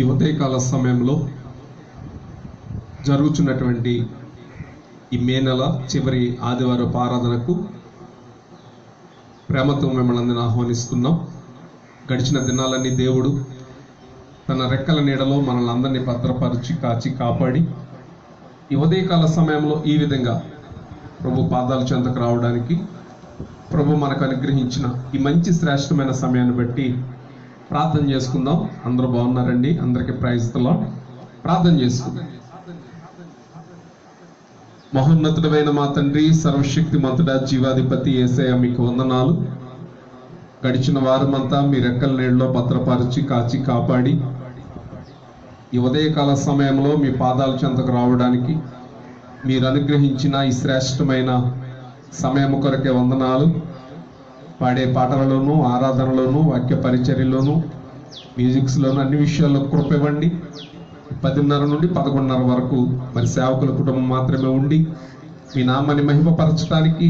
ఈ ఉదయకాల సమయంలో జరుగుతున్నటువంటి ఈ మే నెల చివరి ఆదివారపు ఆరాధనకు ప్రేమతో మిమ్మల్ని అందరిని ఆహ్వానిస్తున్నాం. గడిచిన దినాలన్నీ దేవుడు తన రెక్కల నీడలో మనల్ని అందరినీ భద్రపరిచి కాచి కాపాడి ఈ ఉదయకాల సమయంలో ఈ విధంగా ప్రభు పాదాల చెంతకు రావడానికి ప్రభు మనకు అనుగ్రహించిన ఈ మంచి శ్రేష్టమైన సమయాన్ని బట్టి ప్రార్థన చేసుకుందాం. అందరూ బాగున్నారండి? అందరికీ ప్రైజ్ ది లార్డ్. ప్రార్థన చేసుకుందాం. మహోన్నతుడమైన మా తండ్రి, సర్వశక్తిమంతుడా, జీవాధిపతి యేసయ్య, మీకు వందనాలు. గడిచిన వారమంతా మీ రెక్కల నీళ్ళలో భద్రపరిచి కాచి కాపాడి ఈ ఉదయకాల సమయంలో మీ పాదాల చెంతకు రావడానికి మీరు అనుగ్రహించిన ఈ శ్రేష్టమైన సమయం కొరకే వందనాలు. పాడే పాటలలోనూ, ఆరాధనలోనూ, వాక్య పరిచర్యలోనూ, మ్యూజిక్స్లోనూ అన్ని విషయాల్లో కృప ఇవ్వండి. 10:30 నుండి 11:30 వరకు మరి సేవకుల కుటుంబం మాత్రమే ఉండి మీ నామాన్ని మహిమపరచడానికి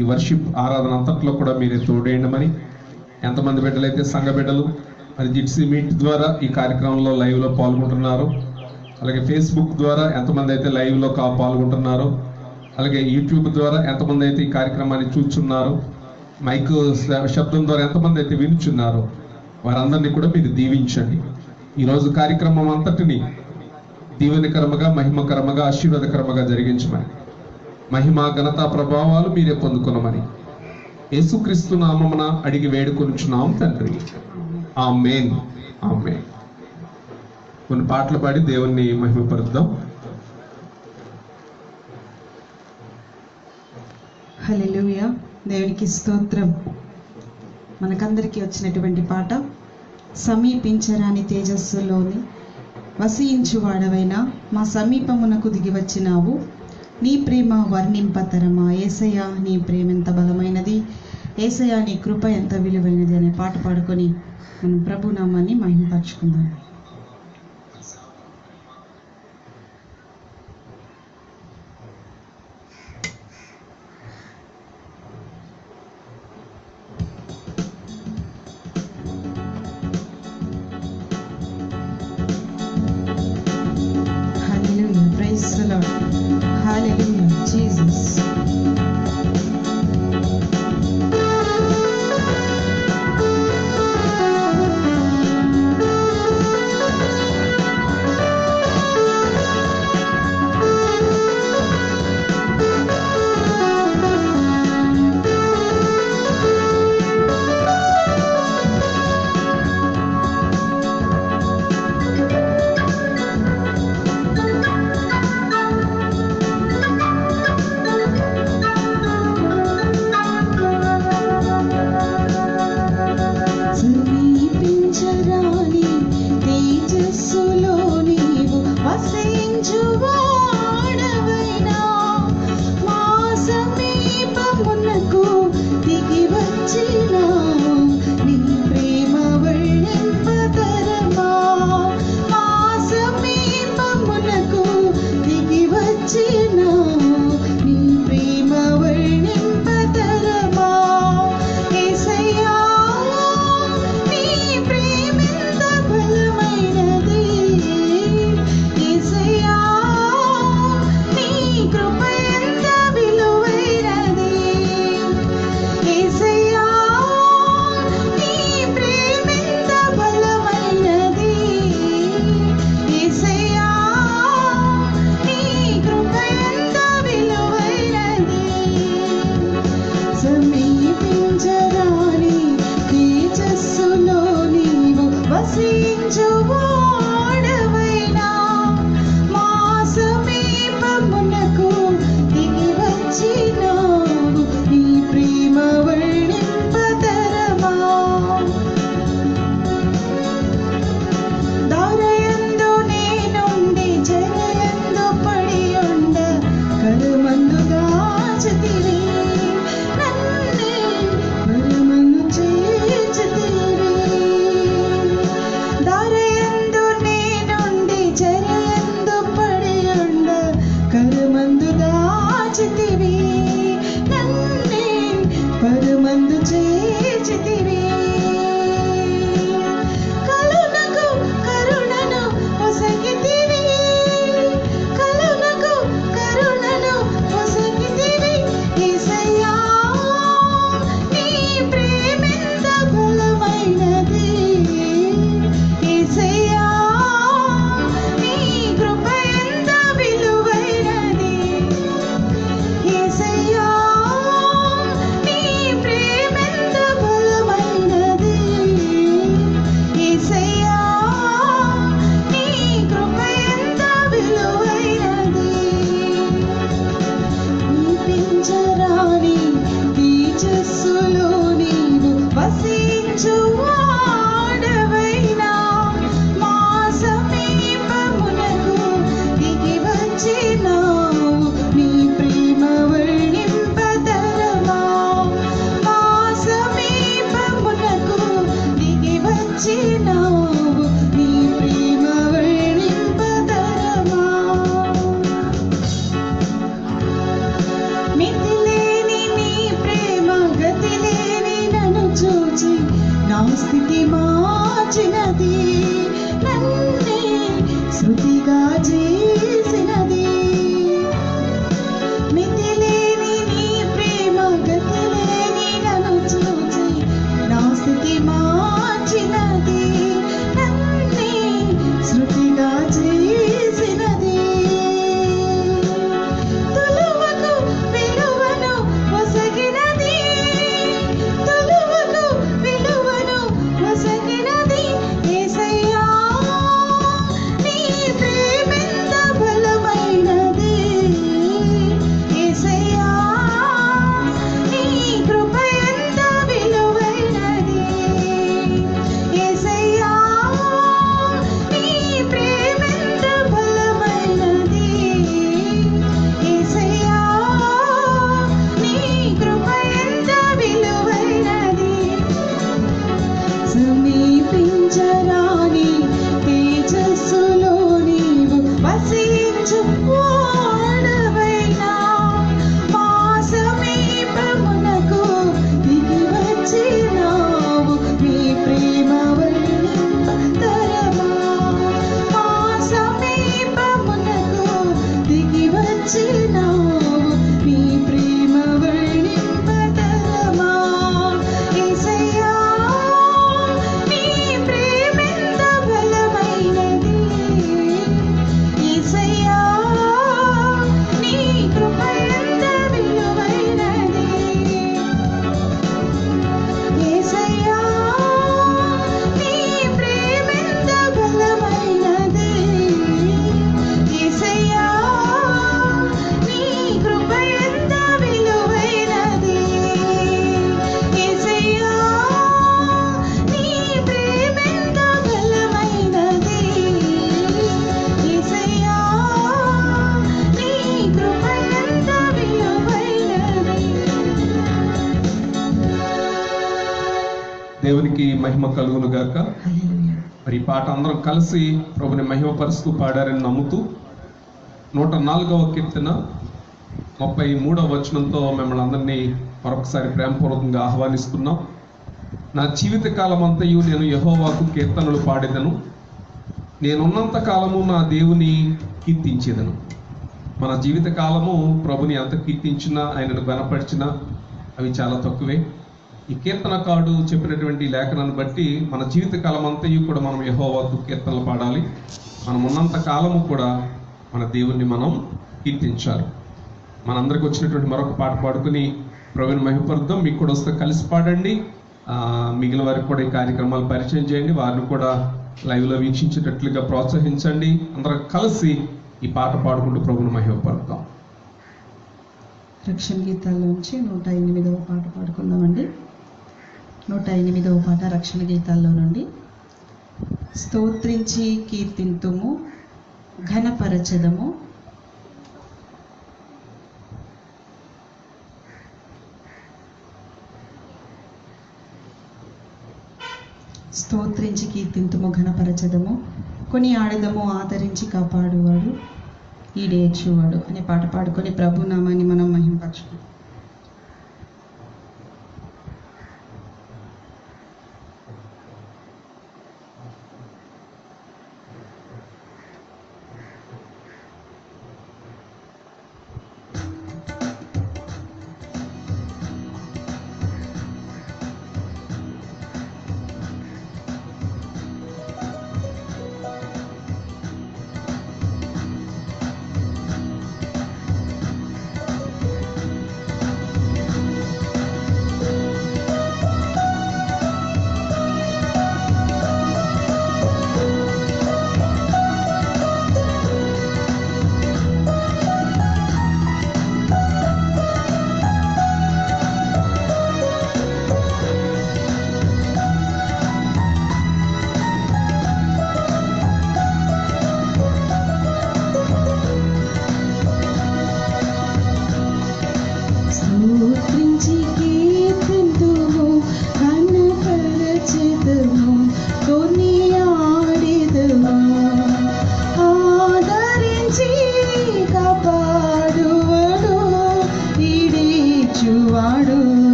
ఈ వర్షిప్ ఆరాధన అంతట్లో కూడా మీరే తోడేయండమని, ఎంతమంది బిడ్డలైతే సంఘ బిడ్డలు మరి జిట్సీ మీట్ ద్వారా ఈ కార్యక్రమంలో లైవ్లో పాల్గొంటున్నారో, అలాగే ఫేస్బుక్ ద్వారా ఎంతమంది అయితే లైవ్లో పాల్గొంటున్నారో, అలాగే యూట్యూబ్ ద్వారా ఎంతమంది అయితే ఈ కార్యక్రమాన్ని చూస్తున్నారో, మైక్ శబ్దం ద్వారా ఎంతమంది అయితే వినుచున్నారో వారందరినీ కూడా మీరు దీవించండి. ఈరోజు కార్యక్రమం అంతటిని దీవెనకరముగా, మహిమకరముగా, ఆశీర్వాదకరముగా జరిగించమని, మహిమ ఘనత ప్రభావాలు మీరే పొందుకునమని యేసుక్రీస్తు నామమున అడిగి వేడుకొనుచున్నాం తండ్రి. ఆమేన్, ఆమేన్. కొన్ని పాటలు పాడి దేవుణ్ణి మహిమపరుద్దాం. హల్లెలూయా. దేవునికి స్తోత్రం. మనకందరికీ వచ్చినటువంటి పాట, సమీపించరాని తేజస్సులోని వసించువాడవైనా మా సమీపమునకు దిగి వచ్చినావు, నీ ప్రేమ వర్ణింపతరమా, యేసయ్యా నీ ప్రేమ ఎంత బలమైనది, యేసయ్యా నీ కృప ఎంత విలువైనది అనే పాట పాడుకొని మనం ప్రభునామాన్ని మహిమపరచుకుందాం. Praise the Lord. Hallelujah, Jesus. చూచి నా స్థితి మార్చినది, నన్నే శృతిగా చేసినది. మితిలేని నీ ప్రేమ గతిలేని నన్ను చూచి నా స్థితి మార్చినది, నన్నే శృతిగా చేసినది. తులువకు విలువను పొసగినది, తులువకు విలువను పొసగినది. యేసయ్యా నీ ప్రేమెంత బలమైనది, యేసయ్యా నీ కృప ఎంత విలువైనది, యేసయ్యా నీ ప్రేమెంత బలమైనది, యేసయ్యా నీ కృప ఎంత విలువైనది. సమీపించరాని తేజస్సులో నీవు వసించు వాడవైనా, మా సమీపమునకు దిగి వచ్చినావు, నీ ప్రేమ వర్ణింపతరమా. మా సమీపమునకు దిగి వచ్చినావు, నీ ప్రేమ వర్ణింపతరమా. యేసయ్యా నీ ప్రేమెంత బలమైనది, యేసయ్యా నీ కృప ఎంత విలువైనది, యేసయ్యా నీ ప్రేమెంత బలమైనది, యేసయ్యా నీ కృప ఎంత విలువైనది, యేసయ్యా నీ ప్రేమెంత బలమైనది, యేసయ్యా నీ కృప ఎంత విలువైనది. దేవునికి మహిమ కలుగును గాక. హల్లెలూయా. మరి ఈ పాట అందరం కలిసి ప్రభుని మహిమపరుస్తూ పాడారని నమ్ముతూ 104వ కీర్తన 33వ వచనంతో మిమ్మల్ని అందరినీ మరొకసారి ప్రేమపూర్వకంగా ఆహ్వానిస్తున్నాం. నా జీవిత కాలం అంతయు నేను యెహోవాకు కీర్తనలు పాడేదను, నేనున్నంత కాలము నా దేవుని కీర్తించేదను. మన జీవిత కాలము ప్రభుని ఎంత కీర్తించినా, ఆయనను గణపరిచినా అవి చాలా తక్కువే. ఈ కీర్తనకారుడు చెప్పినటువంటి లేఖనాన్ని బట్టి మన జీవిత కాలం అంతయు కూడా మనం యెహోవాకు కీర్తనలు పాడాలి. మనం ఉన్నంత కాలము కూడా మన దేవుణ్ణి మనం కీర్తించాలి. మనందరికి వచ్చినటువంటి మరొక పాట పాడుకుని ప్రభుని మహిమపరుద్దాం. మీకు కూడా వస్తే కలిసి పాడండి. మిగిలిన వారికి కూడా ఈ కార్యక్రమాలు పరిచయం చేయండి, వారిని కూడా లైవ్లో వీక్షించేటట్లుగా ప్రోత్సహించండి. అందరం కలిసి ఈ పాట పాడుకుంటూ ప్రభుని మహిమపరుద్దాం. రక్షణ గీతాల్లోంచి 108వ పాట పాడుకుందామండి. 108వ పాట రక్షణ గీతాల్లో నుండి. స్తోత్రించి కీర్తింతుము ఘనపరచెదము, స్తోత్రించి కీర్తింతుము ఘనపరచెదము, కొని ఆడదము ఆదరించి కాపాడువాడు ఈడేర్చువాడు అనే పాట పాడుకొని ప్రభు నామాన్ని మనం మహింపరచుకుందాం.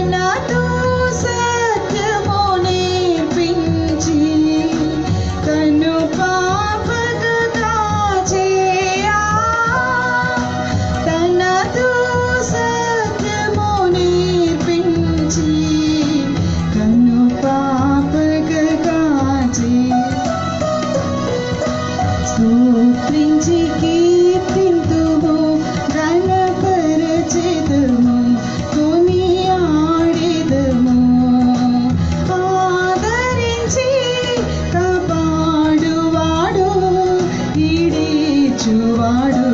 తనతో సత్యము నేర్పించి కను పాపగా కాచేయా తనతో సత్యము నేర్పించి కను పాపగా కాచే స్తోత్రించి కీర్తింతుము ఘనపరచెదము కొనియాడెదము ఆదరించి కాపాడువాడు ఈడేర్చువాడు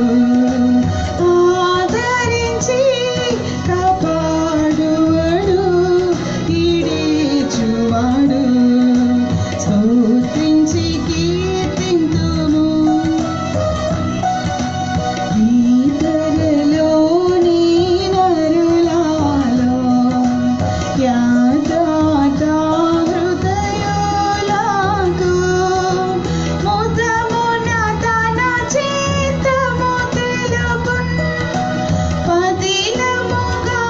ఆదరించి కాపాడువాడు ఈడేర్చువాడు స్తోత్రించి కీర్తింతుము ఇతరులోని నరులలో యథార్థ హృదయులకు ముదమున తన చిత్తము తెలుపున్ పదిలముగా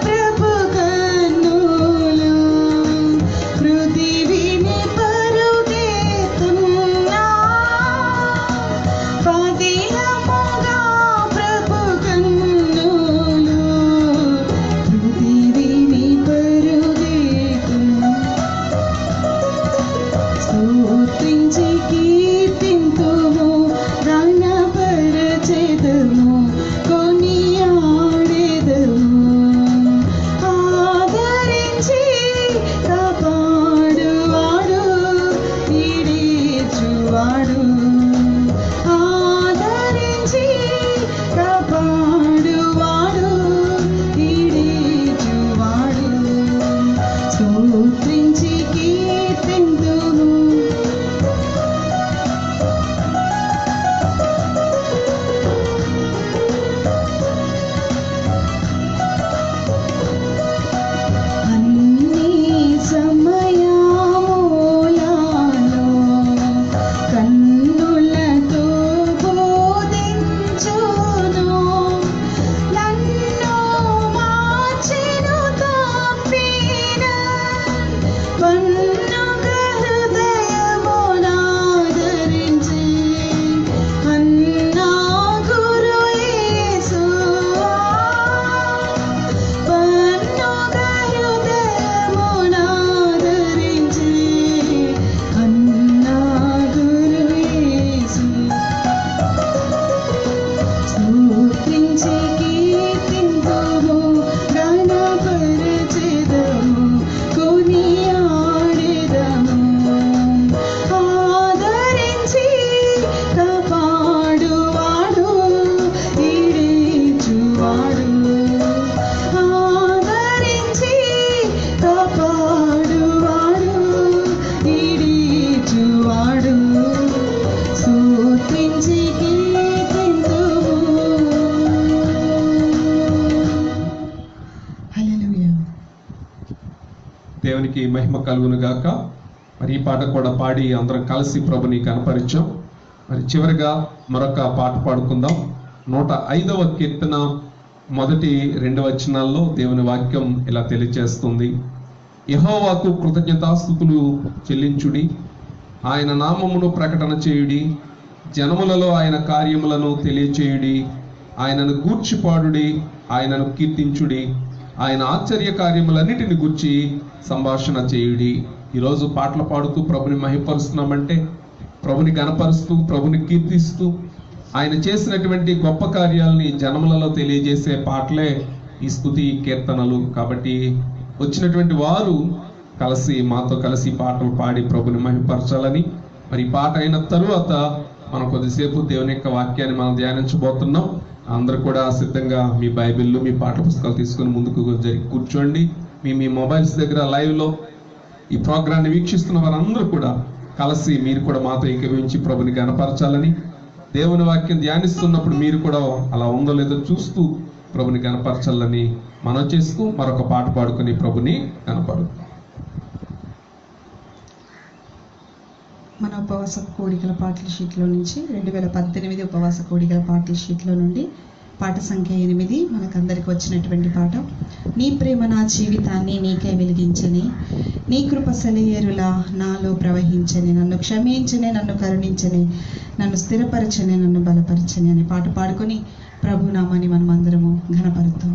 ప్రభు కన్నులు పృథివిని పరుగెత్తున్నా పదిలముగా ప్రభు కన్నులు పృథివిని పరుగెత్తున్నా స్తోత్రించి కీర్తింతుము ఘనపరచెదము కొనియాడెదము ఆదరించి కాపాడువాడు ఈడేర్చువాడు ఆదరించి కాపాడువాడు ఈడేర్చువాడు స్తోత్రించి కీర్తింతుము అన్ని సమయములలో కన్నులతో బోధించును నన్ను మార్చెను తప్పిన పన్నుగ హృదయమునాదరించి అన్నా గురు యేసువా పన్నుగ హృదయమునాదరించి అన్నా గురు యేసు స్తోత్రించి కీర్తింతుము ఘనపరచెదము కొనియాడెదము ఆదరించి కాపాడువాడు ఈడేర్చువాడు ఆదరించి కాపాడువాడు ఈడేర్చువాడు స్తోత్రించి కీర్తింతుము హల్లెలూయా. దేవునికి మహిమ కలుగును గాక. మరి ఈ పాట కూడా పాడి అందరం కలిసి ప్రభుని కనపరిచాం. మరి చివరిగా మరొక పాట పాడుకుందాం. 105వ కీర్తన మొదటి 2 వచనాల్లో దేవుని వాక్యం ఇలా తెలియజేస్తుంది. యెహోవాకు కృతజ్ఞతాస్తుతులు చెల్లించుడి, ఆయన నామమును ప్రకటన చేయుడి, జనములలో ఆయన కార్యములను తెలియచేయుడి, ఆయనను గూర్చి పాడుడి, ఆయనను కీర్తించుడి, ఆయన ఆశ్చర్య కార్యములన్నిటిని గూర్చి సంభాషణ చేయుడి. ఈరోజు పాటలు పాడుతూ ప్రభుని మహిమపరుస్తున్నామంటే ప్రభుని గణపరుస్తూ ప్రభుని కీర్తిస్తూ ఆయన చేసినటువంటి గొప్ప కార్యాలని జనములలో తెలియజేసే పాటలే ఈ స్తుతి కీర్తనలు. కాబట్టి వచ్చినటువంటి వారు కలిసి మాతో కలిసి పాటలు పాడి ప్రభుని మహిమపరచాలని. మరి పాట అయిన తరువాత మనం కొద్దిసేపు దేవుని యొక్క వాక్యాన్ని మనం ధ్యానించబోతున్నాం. అందరూ కూడా సిద్ధంగా మీ బైబిళ్ళు మీ పాఠ్య పుస్తకాలు తీసుకొని ముందుకు కూర్చోండి. మీ మొబైల్స్ దగ్గర లైవ్లో ఈ ప్రోగ్రాన్ని వీక్షిస్తున్న వారందరూ కూడా కలిసి మీరు కూడా మాతో ఏకీభవించి ప్రభుని గణపరచాలని, దేవుని వాక్యం ధ్యానిస్తున్నప్పుడు మీరు కూడా అలా ఉందో లేదో చూస్తూ ప్రభుని గణపరచాలని మనం చేస్తూ మరొక పాట పాడుకొని ప్రభుని గణపరు. మన ఉపవాస కోడికల పాటల షీట్లో నుంచి 2018 ఉపవాస కోడికల పాటల షీట్లో నుండి పాట సంఖ్య 8 మనకందరికి వచ్చినటువంటి పాట. నీ ప్రేమ నా జీవితాన్ని నీకే వెలిగించని, నీ కృప సెలయేరులా నాలో ప్రవహించని, నన్ను క్షమించని, నన్ను కరుణించని, నన్ను స్థిరపరచని, నన్ను బలపరచని అనే పాట పాడుకొని ప్రభు నామాన్ని మనం అందరము ఘనపరుద్దాం.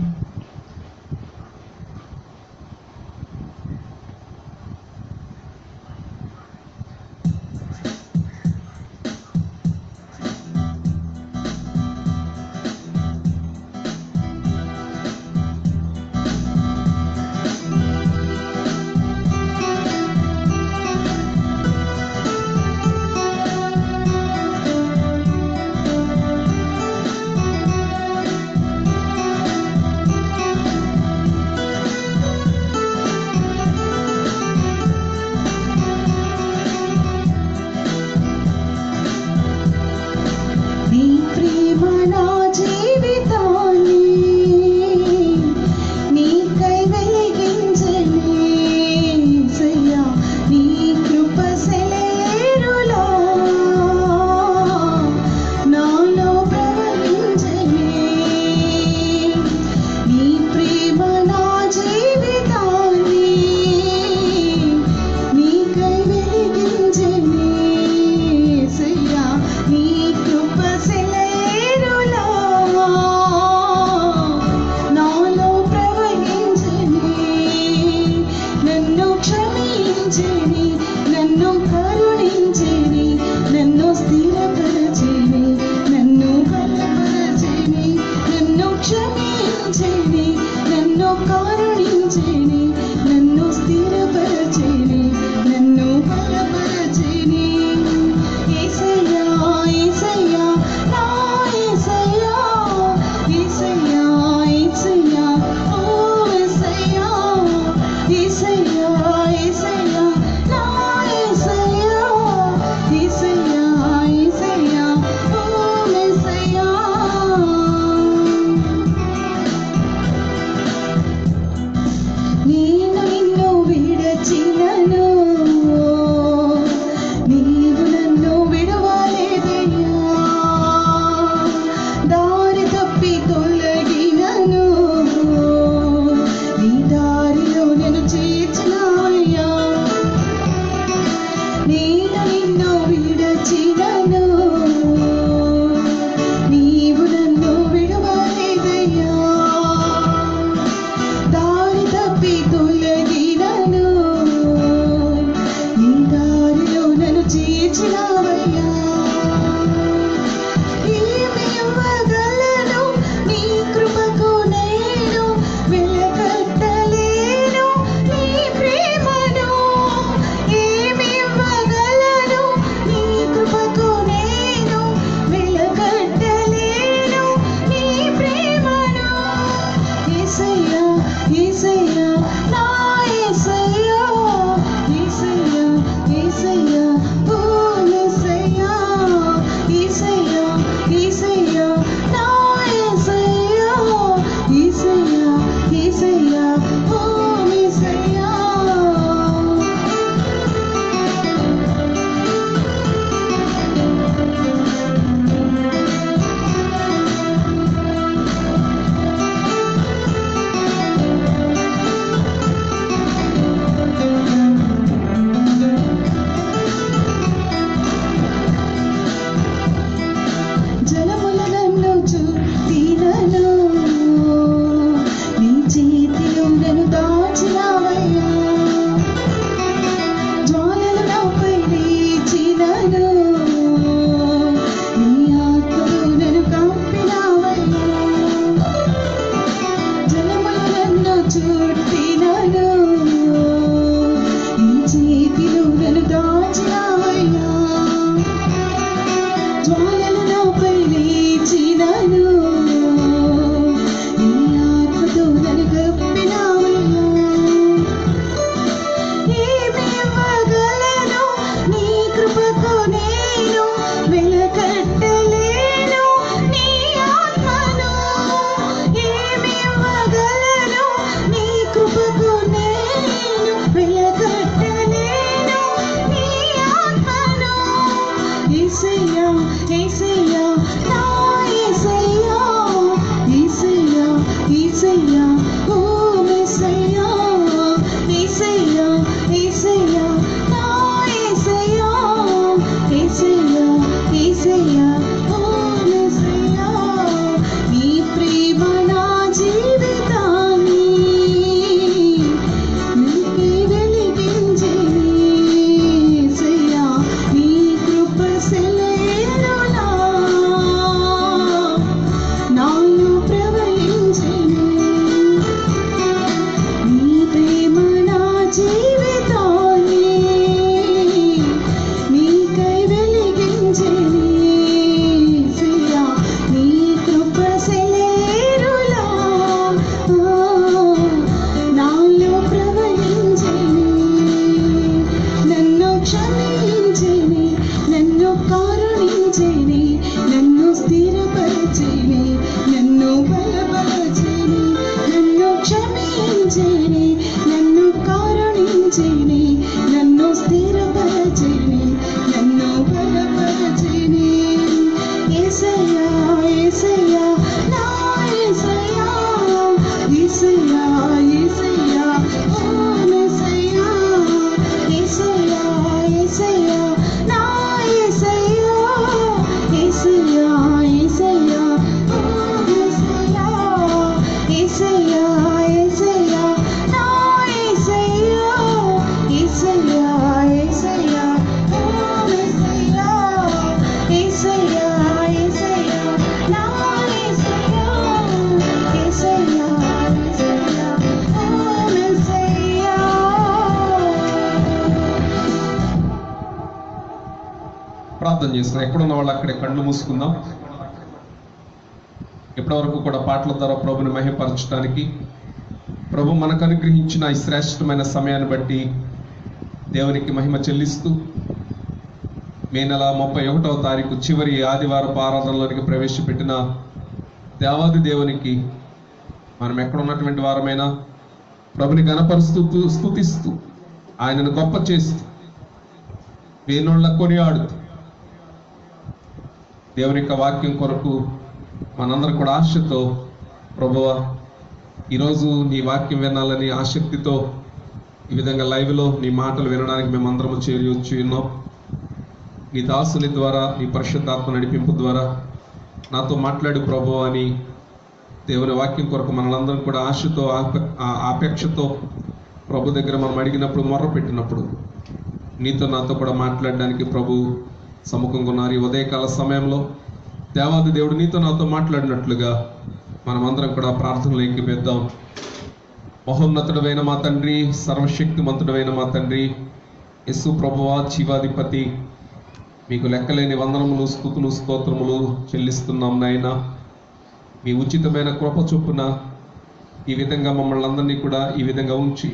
బలపరచిని, నన్ను స్థిరపరచిని, నన్ను బలపరచిని. యేసయ్యా యేసయ్యా నా యేసయ్యా, యేసయ్యా యేసయ్యా ఓ యేసయ్యా, యేసయ్యా యేసయ్యా నా యేసయ్యా, యేసయ్యా యేసయ్యా ఓ యేసయ్యా, యేసయ్యా యేసయ్యా నా యేసయ్యా, యేసయ్యా యేసయ్యా ఓ యేసయ్యా, యేసయ్యా యేసయ్యా నా యేసయ్యా, యేసయ్యా యేసయ్యా ఓ యేసయ్యా. ప్రార్థన చేస్తాం. ఎక్కడున్న వాళ్ళు అక్కడే కళ్ళు మూసుకుందాం. ఇప్పటివరకు కూడా పాటల ద్వారా ప్రభుని మహిమపరచడానికి, ప్రభు మనకు అనుగ్రహించిన ఈ శ్రేష్టమైన సమయాన్ని బట్టి దేవునికి మహిమ చెల్లిస్తూ మే నెల 31వ తారీఖు చివరి ఆదివారపు ఆరాధనలోనికి ప్రవేశపెట్టిన దేవాది దేవునికి మనం ఎక్కడున్నటువంటి వారమైనా ప్రభుని గణపరుస్తూ స్తుతిస్తూ ఆయనను గొప్ప చేస్తూ వేణోళ్ళ కొనియాడుతూ దేవుని యొక్క వాక్యం కొరకు మనందరం కూడా ఆశతో, ప్రభువా ఈరోజు నీ వాక్యం వినాలని ఆసక్తితో ఈ విధంగా లైవ్లో నీ మాటలు వినడానికి మేమందరము చేరి వచ్చి ఉన్నాం. నీ దాసుని ద్వారా, నీ పరిశుద్ధాత్మ నడిపింపు ద్వారా నాతో మాట్లాడు ప్రభువా అని దేవుని వాక్యం కొరకు మనందరం కూడా ఆశతో ఆపేక్షతో ప్రభు దగ్గర మనం అడిగినప్పుడు, మొర్ర పెట్టినప్పుడు నీతో నాతో కూడా మాట్లాడడానికి ప్రభు సముఖంగా ఉన్నారు. ఈ ఉదయకాల సమయంలో దేవాది దేవుడు నీతో నాతో మాట్లాడినట్లుగా మనమందరం కూడా ప్రార్థనలు ఎక్కిపెద్దాం. మహోన్నతుడైన మా తండ్రి, సర్వశక్తిమంతుడైన మా తండ్రి, యేసు ప్రభువా జీవాధిపతి, మీకు లెక్కలేని వందనములు, స్తుతులు, స్తోత్రములు చెల్లిస్తున్నాం నాయన. మీ ఉచితమైన కృప చొప్పున ఈ విధంగా మమ్మల్ని అందరినీ కూడా ఈ విధంగా ఉంచి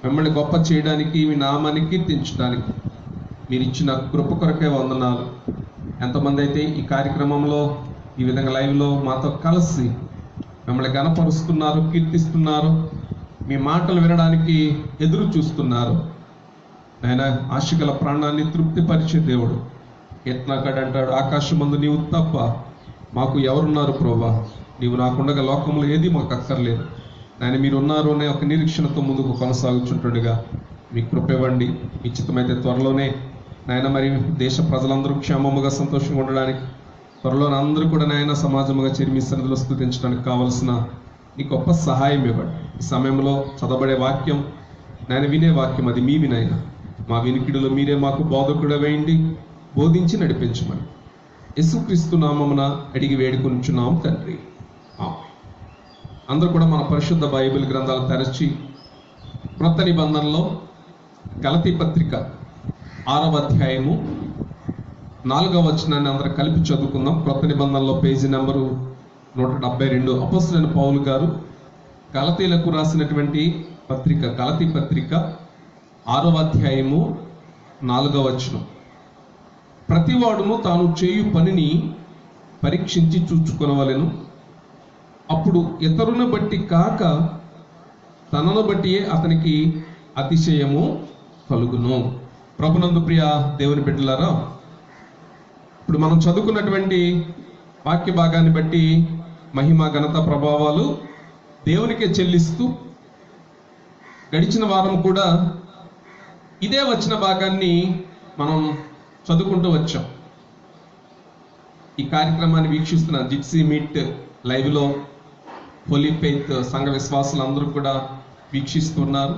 మిమ్మల్ని గొప్ప చేయడానికి, మీ నామాన్ని కీర్తించడానికి మీరు ఇచ్చిన కృప కొరకే వందనాలు. ఎంతమంది అయితే ఈ కార్యక్రమంలో ఈ విధంగా లైవ్లో మాతో కలిసి మిమ్మల్ని గణపరుస్తున్నారు, కీర్తిస్తున్నారు, మీ మాటలు వినడానికి ఎదురు చూస్తున్నారు. ఆయన ఆశగల ప్రాణాన్ని తృప్తిపరిచే దేవుడు. యత్నాకడ్ అంటాడు, ఆకాశమందు నీవు తప్ప మాకు ఎవరున్నారు ప్రభా, నీవు నాకుండగా లోకంలో ఏది మాకు అక్కర్లేదు. ఆయన మీరు ఉన్నారు అనే ఒక నిరీక్షణతో ముందుకు కొనసాగుతుంటుండగా మీ కృప ఇవ్వండి. నిశ్చితమైతే త్వరలోనే నాయన మరి దేశ ప్రజలందరూ క్షేమముగా సంతోషంగా ఉండడానికి, త్వరలోనే అందరూ కూడా నాయన సమాజముగా చేరి మీ సన్నిధిలో స్తుతించడానికి కావలసిన నీ గొప్ప సహాయం ఇవ్వండి. ఈ సమయంలో చదవబడే వాక్యం నాయన, వినే వాక్యం అది మీవి నాయన. మా వినికిడిలో మీరే మాకు బోధకుడు వేయండి, బోధించి నడిపించమని యేసుక్రీస్తు నామమున అడిగి వేడుకొనుచున్నాం తండ్రి. అందరూ కూడా మన పరిశుద్ధ బైబిల్ గ్రంథాలు తెరచి క్రొత్త నిబంధనలో గలతీ పత్రిక 6వ అధ్యాయము 4వ వచనాన్ని అందరూ కలిపి చదువుకుందాం. క్రొత్త నిబంధనలో పేజీ నెంబరు 172. అపోస్తలుడైన పౌలు గారు గలతీలకు రాసినటువంటి పత్రిక, గలతీ పత్రిక 6వ అధ్యాయము 4వ వచనం. ప్రతివాడును తాను చేయు పనిని పరీక్షించి చూచుకొనవలెను, అప్పుడు ఇతరులను బట్టి కాక తనను బట్టియే అతనికి అతిశయము కలుగును. ప్రభునందు ప్రియ దేవుని బిడ్డలారా, ఇప్పుడు మనం చదువుకున్నటువంటి వాక్య భాగాన్ని బట్టి మహిమ, ఘనత, ప్రభావాలు దేవునికే చెల్లిస్తూ గడిచిన వారం కూడా ఇదే వచ్చిన భాగాన్ని మనం చదువుకుంటూ వచ్చాం. ఈ కార్యక్రమాన్ని వీక్షిస్తున్న జిప్సీ మీట్ లైవ్లో హోలీ ఫెయిత్ సంఘ విశ్వాసులు అందరూ కూడా వీక్షిస్తున్నారు.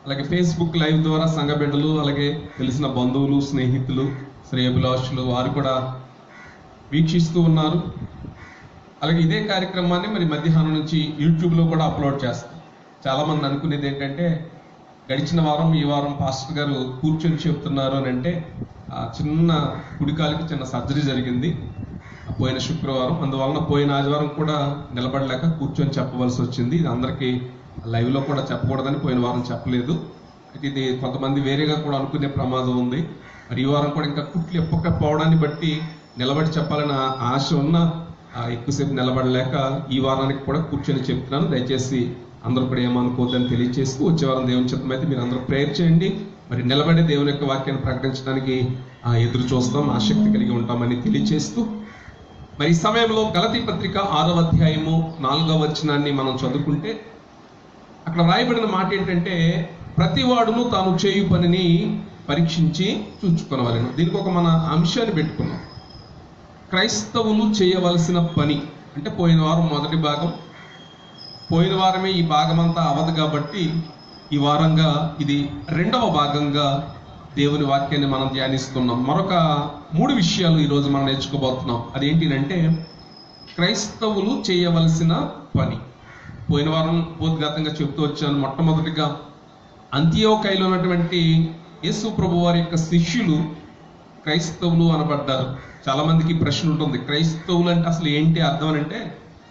అలాగే ఫేస్బుక్ లైవ్ ద్వారా సంఘ బిడ్డలు, అలాగే తెలిసిన బంధువులు, స్నేహితులు, శ్రేయభిలాషులు వారు కూడా వీక్షిస్తూ ఉన్నారు. అలాగే ఇదే కార్యక్రమాన్ని మరి మధ్యాహ్నం నుంచి యూట్యూబ్లో కూడా అప్లోడ్ చేస్తాం. చాలామంది అనుకునేది ఏంటంటే, గడిచిన వారం ఈ వారం పాస్టర్ గారు కూర్చొని చెప్తున్నారు అని అంటే, చిన్న కుడికాలికి చిన్న సర్జరీ జరిగింది పోయిన శుక్రవారం. అందువలన పోయిన ఆదివారం కూడా నిలబడలేక కూర్చొని చెప్పవలసి వచ్చింది. ఇది అందరికీ లైవ్లో కూడా చెప్పకూడదని పోయిన వారం చెప్పలేదు. ఇది కొంతమంది వేరేగా కూడా అనుకునే ప్రమాదం ఉంది. మరి ఈ వారం కూడా ఇంకా కుట్లు ఎప్పకపోవడాన్ని బట్టి నిలబడి చెప్పాలని ఆశ ఉన్న ఎక్కువసేపు నిలబడలేక ఈ వారానికి కూడా కూర్చొని చెప్తున్నాను. దయచేసి అందరూ కూడా ఏమనుకోవద్దని తెలియజేస్తూ వచ్చే వారం దేవుని చిత్తం అయితే మీరు అందరూ ప్రేయర్ చేయండి. మరి నిలబడి దేవుని యొక్క వాక్యాన్ని ప్రకటించడానికి ఎదురు చూస్తాం, ఆసక్తి కలిగి ఉంటామని తెలియజేస్తూ మరి ఈ సమయంలో గలతీ పత్రిక 6వ అధ్యాయము 4వ వచనాన్ని మనం చదువుకుంటే అక్కడ రాయబడిన మాట ఏంటంటే, ప్రతివాడును తాను చేయు పనిని పరీక్షించి చూచుకొనవలెను. దీనికి ఒక మన అంశాన్ని పెట్టుకున్నాం. క్రైస్తవులు చేయవలసిన పని అంటే పోయిన వారం మొదటి భాగం, పోయిన వారమే ఈ భాగం అంతా అవదు కాబట్టి ఈ వారంగా ఇది 2వ భాగంగా దేవుని వాక్యాన్ని మనం ధ్యానిస్తున్నాం. మరొక 3 విషయాలు ఈరోజు మనం నేర్చుకోబోతున్నాం. అదేంటిదంటే క్రైస్తవులు చేయవలసిన పని. పోయిన వారం బోధఘాతంగా చెప్తూ వచ్చాను. మొట్టమొదటిగా అంతియోకయలో ఉన్నటువంటి యేసు ప్రభు వారి యొక్క శిష్యులు క్రైస్తవులు అనబడ్డారు. చాలా మందికి ప్రశ్న ఉంటుంది, క్రైస్తవులు అంటే అసలు ఏంటి అర్థం అంటే,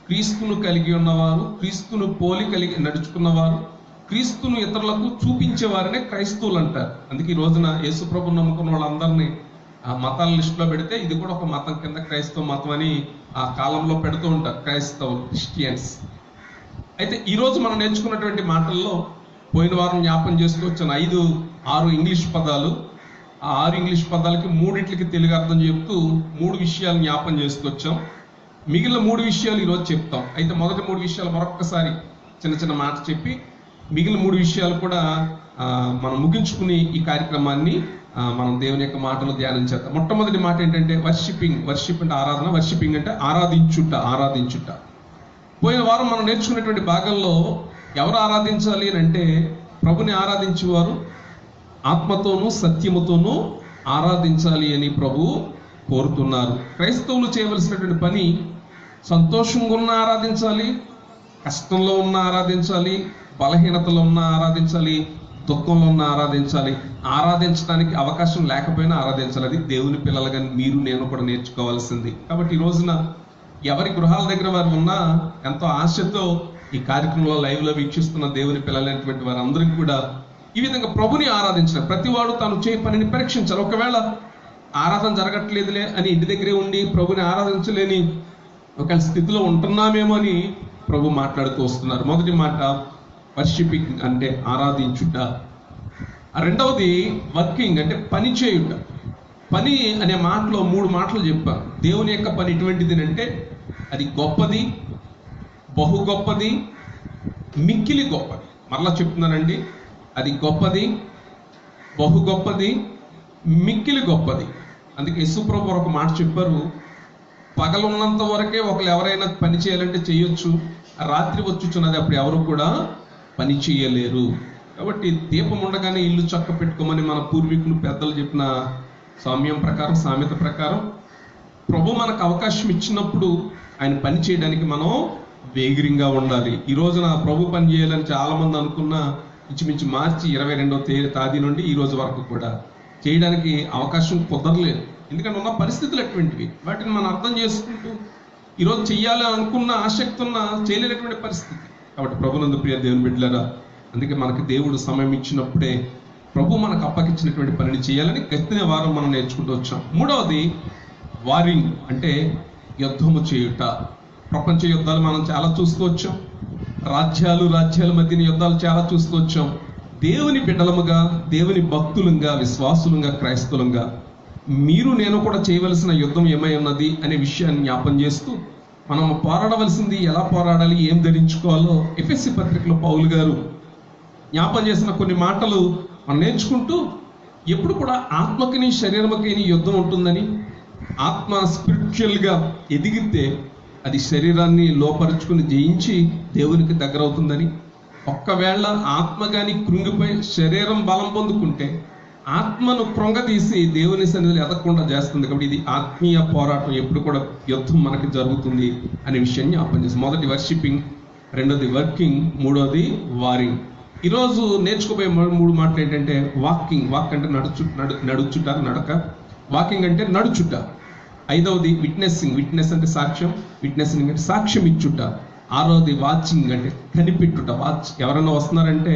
క్రీస్తును కలిగి ఉన్నవారు, క్రీస్తును పోలి కలిగి నడుచుకున్నవారు, క్రీస్తును ఇతరులకు చూపించేవారనే క్రైస్తవులు అంటారు. అందుకే ఈ రోజున యేసు ప్రభు నమ్ముకున్న వాళ్ళందరినీ మతాల లిస్టులో పెడితే ఇది కూడా ఒక మతం కింద క్రైస్తవ మతం అని ఆ కాలంలో పెడుతూ ఉంటారు, క్రైస్తవులు, క్రిస్టియన్స్. అయితే ఈరోజు మనం నేర్చుకున్నటువంటి మాటల్లో పోయిన వారం జ్ఞాపం చేస్తూ వచ్చాను 6 ఇంగ్లీష్ పదాలు. ఆ 6 ఇంగ్లీష్ పదాలకి 3 తెలుగు అర్థం చెప్తూ 3 విషయాలు జ్ఞాపం చేస్తూ వచ్చాం. మిగిలిన 3 విషయాలు ఈరోజు చెప్తాం. అయితే మొదటి 3 విషయాలు మరొక్కసారి చిన్న మాట చెప్పి మిగిలిన 3 విషయాలు కూడా మనం ముగించుకుని ఈ కార్యక్రమాన్ని మనం దేవుని యొక్క మాటలు ధ్యానం చేద్దాం. మొట్టమొదటి మాట ఏంటంటే వర్షిపింగ్. వర్షిప్ అంటే ఆరాధన, వర్షిపింగ్ అంటే ఆరాధించుట. పోయిన వారం మనం నేర్చుకున్నటువంటి భాగంలో ఎవరు ఆరాధించాలి అని అంటే, ప్రభుని ఆరాధించేవారు ఆత్మతోనూ సత్యముతోనూ ఆరాధించాలి అని ప్రభు కోరుతున్నారు. క్రైస్తవులు చేయవలసినటువంటి పని సంతోషంగా ఉన్న ఆరాధించాలి, కష్టంలో ఉన్న ఆరాధించాలి, బలహీనతలో ఉన్న ఆరాధించాలి, దుఃఖంలో ఉన్న ఆరాధించాలి. ఆరాధించడానికి అవకాశం లేకపోయినా ఆరాధించాలి. అది దేవుని పిల్లలుగా మీరు నేను కూడా నేర్చుకోవాల్సింది. కాబట్టి ఈ రోజున ఎవరి గృహాల దగ్గర వారు ఉన్నా ఎంతో ఆశతో ఈ కార్యక్రమంలో లైవ్లో వీక్షిస్తున్న దేవుని పిల్లలైనటువంటి వారందరికీ కూడా ఈ విధంగా ప్రభుని ఆరాధించడం, ప్రతివాడు తాను చేయ పనిని పరీక్షించాలి. ఒకవేళ ఆరాధన జరగట్లేదులే అని ఇంటి దగ్గరే ఉండి ప్రభుని ఆరాధించలేని ఒక స్థితిలో ఉంటున్నామేమో అని ప్రభు మాట్లాడుతూ వస్తున్నారు. మొదటి మాట వర్షిపింగ్ అంటే ఆరాధించుట. రెండవది వర్కింగ్ అంటే పని చేయుట. పని అనే మాటలో 3 మాటలు చెప్పారు. దేవుని యొక్క పని ఎటువంటిది అంటే అది గొప్పది, బహు గొప్పది, మిక్కిలి గొప్పది. మరలా చెప్తున్నానండి, అది గొప్పది, బహు గొప్పది, మిక్కిలి గొప్పది. అందుకే యేసుప్రభు ఒక మాట చెప్పారు, పగలున్నంత వరకే ఒకరు ఎవరైనా పని చేయాలంటే చేయొచ్చు, రాత్రి వచ్చుచున్నది అప్పుడు ఎవరు కూడా పని చేయలేరు. కాబట్టి దీపం ఉండగానే ఇల్లు చక్క పెట్టుకోమని మన పూర్వీకులు పెద్దలు చెప్పిన సామెత ప్రకారం ప్రభు మనకు అవకాశం ఇచ్చినప్పుడు ఆయన పని చేయడానికి మనం వేగిరంగా ఉండాలి. ఈ రోజున ప్రభు పని చేయాలని చాలా మంది అనుకున్న ఇంచుమించు మార్చి 22వ తేదీ నుండి ఈ రోజు వరకు కూడా చేయడానికి అవకాశం కుదరలేదు. ఎందుకంటే ఉన్న పరిస్థితులు ఎటువంటివి, వాటిని మనం అర్థం చేసుకుంటూ ఈరోజు చెయ్యాలని అనుకున్న ఆసక్తి ఉన్న చేయలేనటువంటి పరిస్థితి. కాబట్టి ప్రభునందు ప్రియ దేవుని బిడ్డలారా, అందుకే మనకి దేవుడు సమయం ఇచ్చినప్పుడే ప్రభు మనకు అప్పగించినటువంటి పనిని చేయాలని గతిన వారం మనం నేర్చుకుంటూ వచ్చాం. మూడవది వారింగ్ అంటే యుద్ధము చేయుట. ప్రపంచ యుద్ధాలు మనం చాలా చూస్తూ వచ్చాం, రాజ్యాల మధ్యన యుద్ధాలు చాలా చూస్తూ వచ్చాం. దేవుని బిడ్డలముగా, దేవుని భక్తులంగా, విశ్వాసులంగా, క్రైస్తవులంగా మీరు నేను కూడా చేయవలసిన యుద్ధం ఏమై ఉన్నది అనే విషయాన్ని జ్ఞాపం చేస్తూ మనం పోరాడవలసింది ఎలా పోరాడాలి, ఏం ధరించుకోవాలో ఎఫెసీ పత్రికలో పౌలు గారు జ్ఞాపం చేసిన కొన్ని మాటలు మనం నేర్చుకుంటూ, ఎప్పుడు కూడా ఆత్మకిని శరీరమకి యుద్ధం ఉంటుందని, ఆత్మ స్పిరిచువల్గా ఎదిగితే అది శరీరాన్ని లోపరుచుకుని జయించి దేవునికి దగ్గర అవుతుందని, ఒక్కవేళ ఆత్మ కానీ కృంగిపోయి శరీరం బలం పొందుకుంటే ఆత్మను కృంగతీసి దేవుని సన్నిధిలో ఎదగకుండా చేస్తుంది. కాబట్టి ఇది ఆత్మీయ పోరాటం, ఎప్పుడు కూడా యుద్ధం మనకి జరుగుతుంది అనే విషయాన్ని జ్ఞాపకం చేస్తాం. మొదటి వర్షిపింగ్, రెండోది వర్కింగ్, మూడోది వారింగ్. ఈరోజు నేర్చుకోబోయే 3 మాటలు ఏంటంటే వాకింగ్. వాక్ అంటే నడుచుట, నడక. వాకింగ్ అంటే నడుచుట. ఐదవది విట్నెస్సింగ్. విట్నెస్ అంటే సాక్ష్యం, విట్నెస్సింగ్ అంటే సాక్ష్యం ఇచ్చుట. ఆరవది వాచింగ్ అంటే కనిపెట్టుట. వాచ్, ఎవరైనా వస్తున్నారంటే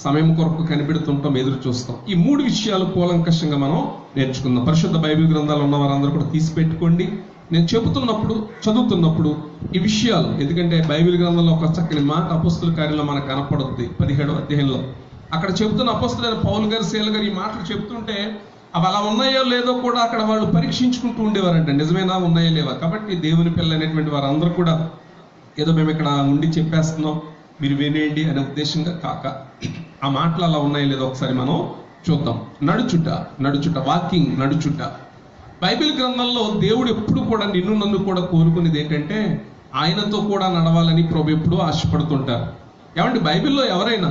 సమయం కొరకు కనిపెడుతుంటాం, ఎదురు చూస్తాం. ఈ 3 విషయాలు కూలంకషంగా మనం నేర్చుకుందాం. పరిశుద్ధ బైబిల్ గ్రంథాలు ఉన్న వారందరూ కూడా తీసి పెట్టుకోండి. నేను చెబుతున్నప్పుడు చదువుతున్నప్పుడు ఈ విషయాలు, ఎందుకంటే బైబిల్ గ్రంథంలో ఒక చక్కని మాట అపొస్తలుల కార్యంలో మనకు కనపడుద్ది 17వ అధ్యాయంలో. అక్కడ చెబుతున్న అపొస్తలులైన పౌలు గారు, శీల గారు ఈ మాటలు చెప్తుంటే అవి అలా ఉన్నాయో లేదో కూడా అక్కడ వాళ్ళు పరీక్షించుకుంటూ ఉండేవారంట, నిజమేనా ఉన్నాయో లేవా. కాబట్టి దేవుని పిల్లలు అనేటువంటి వారందరూ కూడా ఏదో మేము ఇక్కడ ఉండి చెప్పేస్తున్నాం మీరు వినేయండి అనే ఉద్దేశంగా కాక, ఆ మాటలు అలా ఉన్నాయో లేదో ఒకసారి మనం చూద్దాం. నడుచుట వాకింగ్, నడుచుట. బైబిల్ గ్రంథంలో దేవుడు ఎప్పుడు కూడా నిన్ను నన్ను కూడా కోరుకునేది ఏంటంటే ఆయనతో కూడా నడవాలని ప్రభు ఎప్పుడు ఆశపడుతుంటారు. ఏమంటే బైబిల్లో ఎవరైనా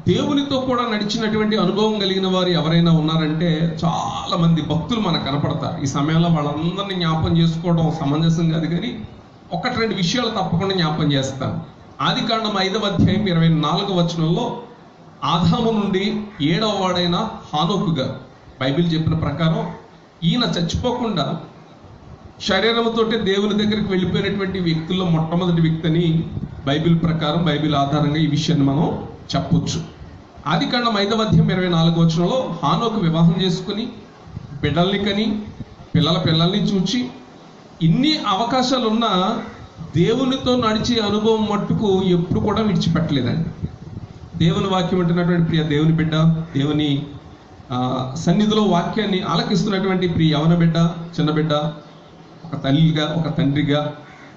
దేవునితో కూడా నడిచినటువంటి అనుభవం కలిగిన వారు ఎవరైనా ఉన్నారంటే చాలా మంది భక్తులు మనకు కనపడతారు. ఈ సమయంలో వాళ్ళందరినీ జ్ఞాపకం చేసుకోవడం సమంజసం కాదు, కానీ 1-2 విషయాలు తప్పకుండా జ్ఞాపకం చేస్తాను. ఆదికాండం 5వ అధ్యాయం 24వ వచనంలో ఆదాము నుండి 7వ వాడైన హానోకు గారు, బైబిల్ చెప్పిన ప్రకారం ఈయన చచ్చిపోకుండా శరీరంతోటే దేవుని దగ్గరికి వెళ్ళిపోయినటువంటి వ్యక్తుల్లో మొట్టమొదటి వ్యక్తి అని బైబిల్ ప్రకారం, బైబిల్ ఆధారంగా ఈ విషయాన్ని మనం చెప్పొచ్చు. ఆదికాండం 5వ అధ్యాయం 24వ వచనంలో హానోకు వివాహం చేసుకుని బిడ్డల్ని కని పిల్లల్ని చూచి ఇన్ని అవకాశాలు ఉన్నా దేవునితో నడిచే అనుభవం మట్టుకు ఎప్పుడు కూడా విడిచిపెట్టలేదండి. దేవుని వాక్యం అంటున్నటువంటి ప్రియ దేవుని బిడ్డ, దేవుని సన్నిధిలో వాక్యాన్ని ఆలకిస్తున్నటువంటి ప్రియ యవన బిడ్డ, చిన్న బిడ్డ, ఒక తల్లిగా, ఒక తండ్రిగా,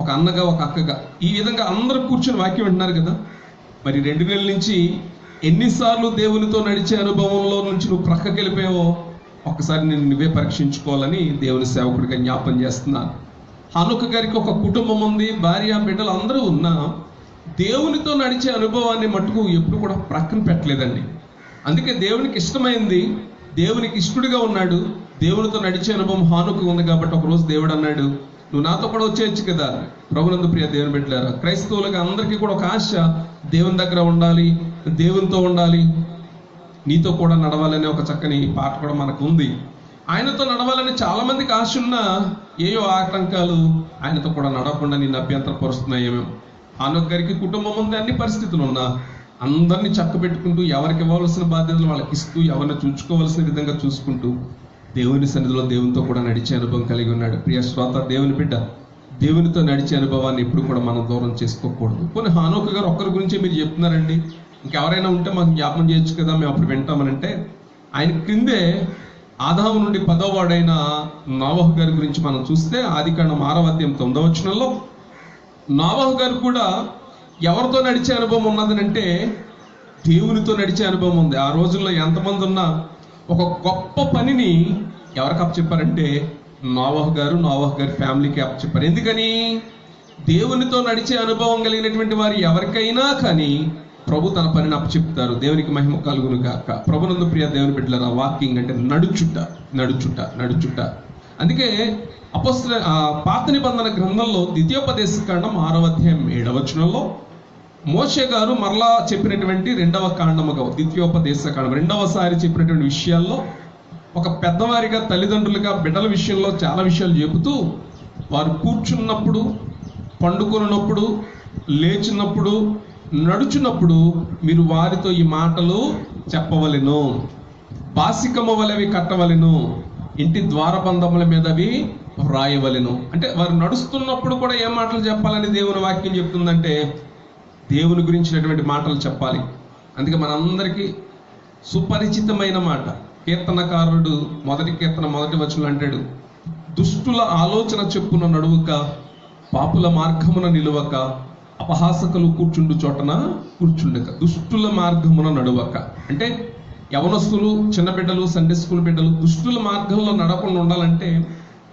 ఒక అన్నగా, ఒక అక్కగా, ఈ విధంగా అందరూ కూర్చొని వాక్యం వింటున్నారు కదా. మరి 2 నెలల నుంచి ఎన్నిసార్లు దేవునితో నడిచే అనుభవంలో నుంచి నువ్వు ప్రక్కకి వెళ్ళిపోయావో ఒక్కసారి నేను నువ్వే పరీక్షించుకోవాలని దేవుని సేవకుడిగా జ్ఞాపం చేస్తున్నాను. హానోకు గారికి ఒక కుటుంబం ఉంది, భార్య, బిడ్డలు అందరూ ఉన్నా దేవునితో నడిచే అనుభవాన్ని మట్టుకు ఎప్పుడు కూడా ప్రక్కన పెట్టలేదండి. అందుకే దేవునికి ఇష్టమైంది, దేవునికి ఇష్టడుగా ఉన్నాడు, దేవునితో నడిచే అనుభవం హానోకు ఉంది. కాబట్టి ఒకరోజు దేవుడు అన్నాడు, నువ్వు నాతో కూడా వచ్చేయచ్చు కదా. ప్రభునందు ప్రియ దేవుని బిడ్డలారా, క్రైస్తవులుగా అందరికీ కూడా ఒక ఆశ, దేవుని దగ్గర ఉండాలి, దేవునితో ఉండాలి, నీతో కూడా నడవాలనే ఒక చక్కని పాట కూడా మనకు ఉంది. ఆయనతో నడవాలని చాలా మందికి ఆశ ఉన్నా ఏయో ఆటంకాలు ఆయనతో కూడా నడవకుండా నిన్ను అభ్యంతరపరుస్తున్నాయి. ఏమేమో హానోకు గారికి కుటుంబం ఉంది, అన్ని పరిస్థితులు ఉన్నా అందరినీ చక్కబెట్టుకుంటూ ఎవరికి ఇవ్వవలసిన బాధ్యతలు వాళ్ళకి ఇస్తూ ఎవరిని చూసుకోవాల్సిన విధంగా చూసుకుంటూ దేవుని సన్నిధిలో దేవునితో కూడా నడిచే అనుభవం కలిగి ఉన్నాడు. ప్రియ శ్రోత, దేవుని బిడ్డ, దేవునితో నడిచే అనుభవాన్ని ఎప్పుడు కూడా మనం దూరం చేసుకోకూడదు. కొన్ని హానోకు గారు ఒక్కరి గురించే మీరు చెప్తున్నారండి, ఇంకెవరైనా ఉంటే మాకు జ్ఞాపం చేయొచ్చు కదా, మేము అప్పుడు వింటామనంటే ఆయన క్రిందే ఆదాము నుండి 10వ వాడైన నోవహు గారి గురించి మనం చూస్తే ఆదికాండం 6వ అధ్యాయం 9వ వచనంలో నోవహు గారు కూడా ఎవరితో నడిచే అనుభవం ఉన్నదనంటే దేవునితో నడిచే అనుభవం ఉంది. ఆ రోజుల్లో ఎంతమంది ఉన్నా ఒక గొప్ప పనిని ఎవరికి అప్పచెప్పారంటే నోవహు గారి ఫ్యామిలీకి అప్పచెప్పారు. ఎందుకని? దేవునితో నడిచే అనుభవం కలిగినటువంటి వారు ఎవరికైనా కానీ ప్రభు తన పనిని అప్పచెప్తారు. దేవునికి మహిమ కలుగును గాక. ప్రభునందు ప్రియ దేవుని బిడ్డలారా, వాకింగ్ అంటే నడుచుట. అందుకే పాత నిబంధన గ్రంథంలో ద్వితీయోపదేశకాండం 6వ అధ్యాయం 7వ వచనంలో మోషే గారు మరలా చెప్పినటువంటి 2వ కాండముగా ద్వితీయోపదేశకాండం 2వసారి చెప్పినటువంటి విషయాల్లో ఒక పెద్దవారిగా, తల్లిదండ్రులుగా బిడ్డల విషయంలో చాలా విషయాలు చెబుతూ, వారు కూర్చున్నప్పుడు, పండుకున్నప్పుడు, లేచినప్పుడు, నడుచున్నప్పుడు మీరు వారితో ఈ మాటలు చెప్పవలెను, బాసికము వలెవి కట్టవలెను, ఇంటి ద్వారబంధముల మీద అవి వ్రాయవలెను. అంటే వారు నడుస్తున్నప్పుడు కూడా ఏ మాటలు చెప్పాలని దేవుని వాక్యం చెప్తుందంటే దేవుని గురించినటువంటి మాటలు చెప్పాలి. అందుకే మనందరికీ సుపరిచితమైన మాట, కీర్తనకారుడు 1వ కీర్తన 1వ వచనం అంటాడు, దుష్టుల ఆలోచన చెప్పున నడువక, పాపుల మార్గమున నిలువక, అపహాసకులు కూర్చుండు చోటన కూర్చుండక. దుష్టుల మార్గమున నడువక అంటే యవనస్తులు, చిన్న బిడ్డలు, సండే స్కూల్ బిడ్డలు దుష్టుల మార్గంలో నడవకుండా ఉండాలంటే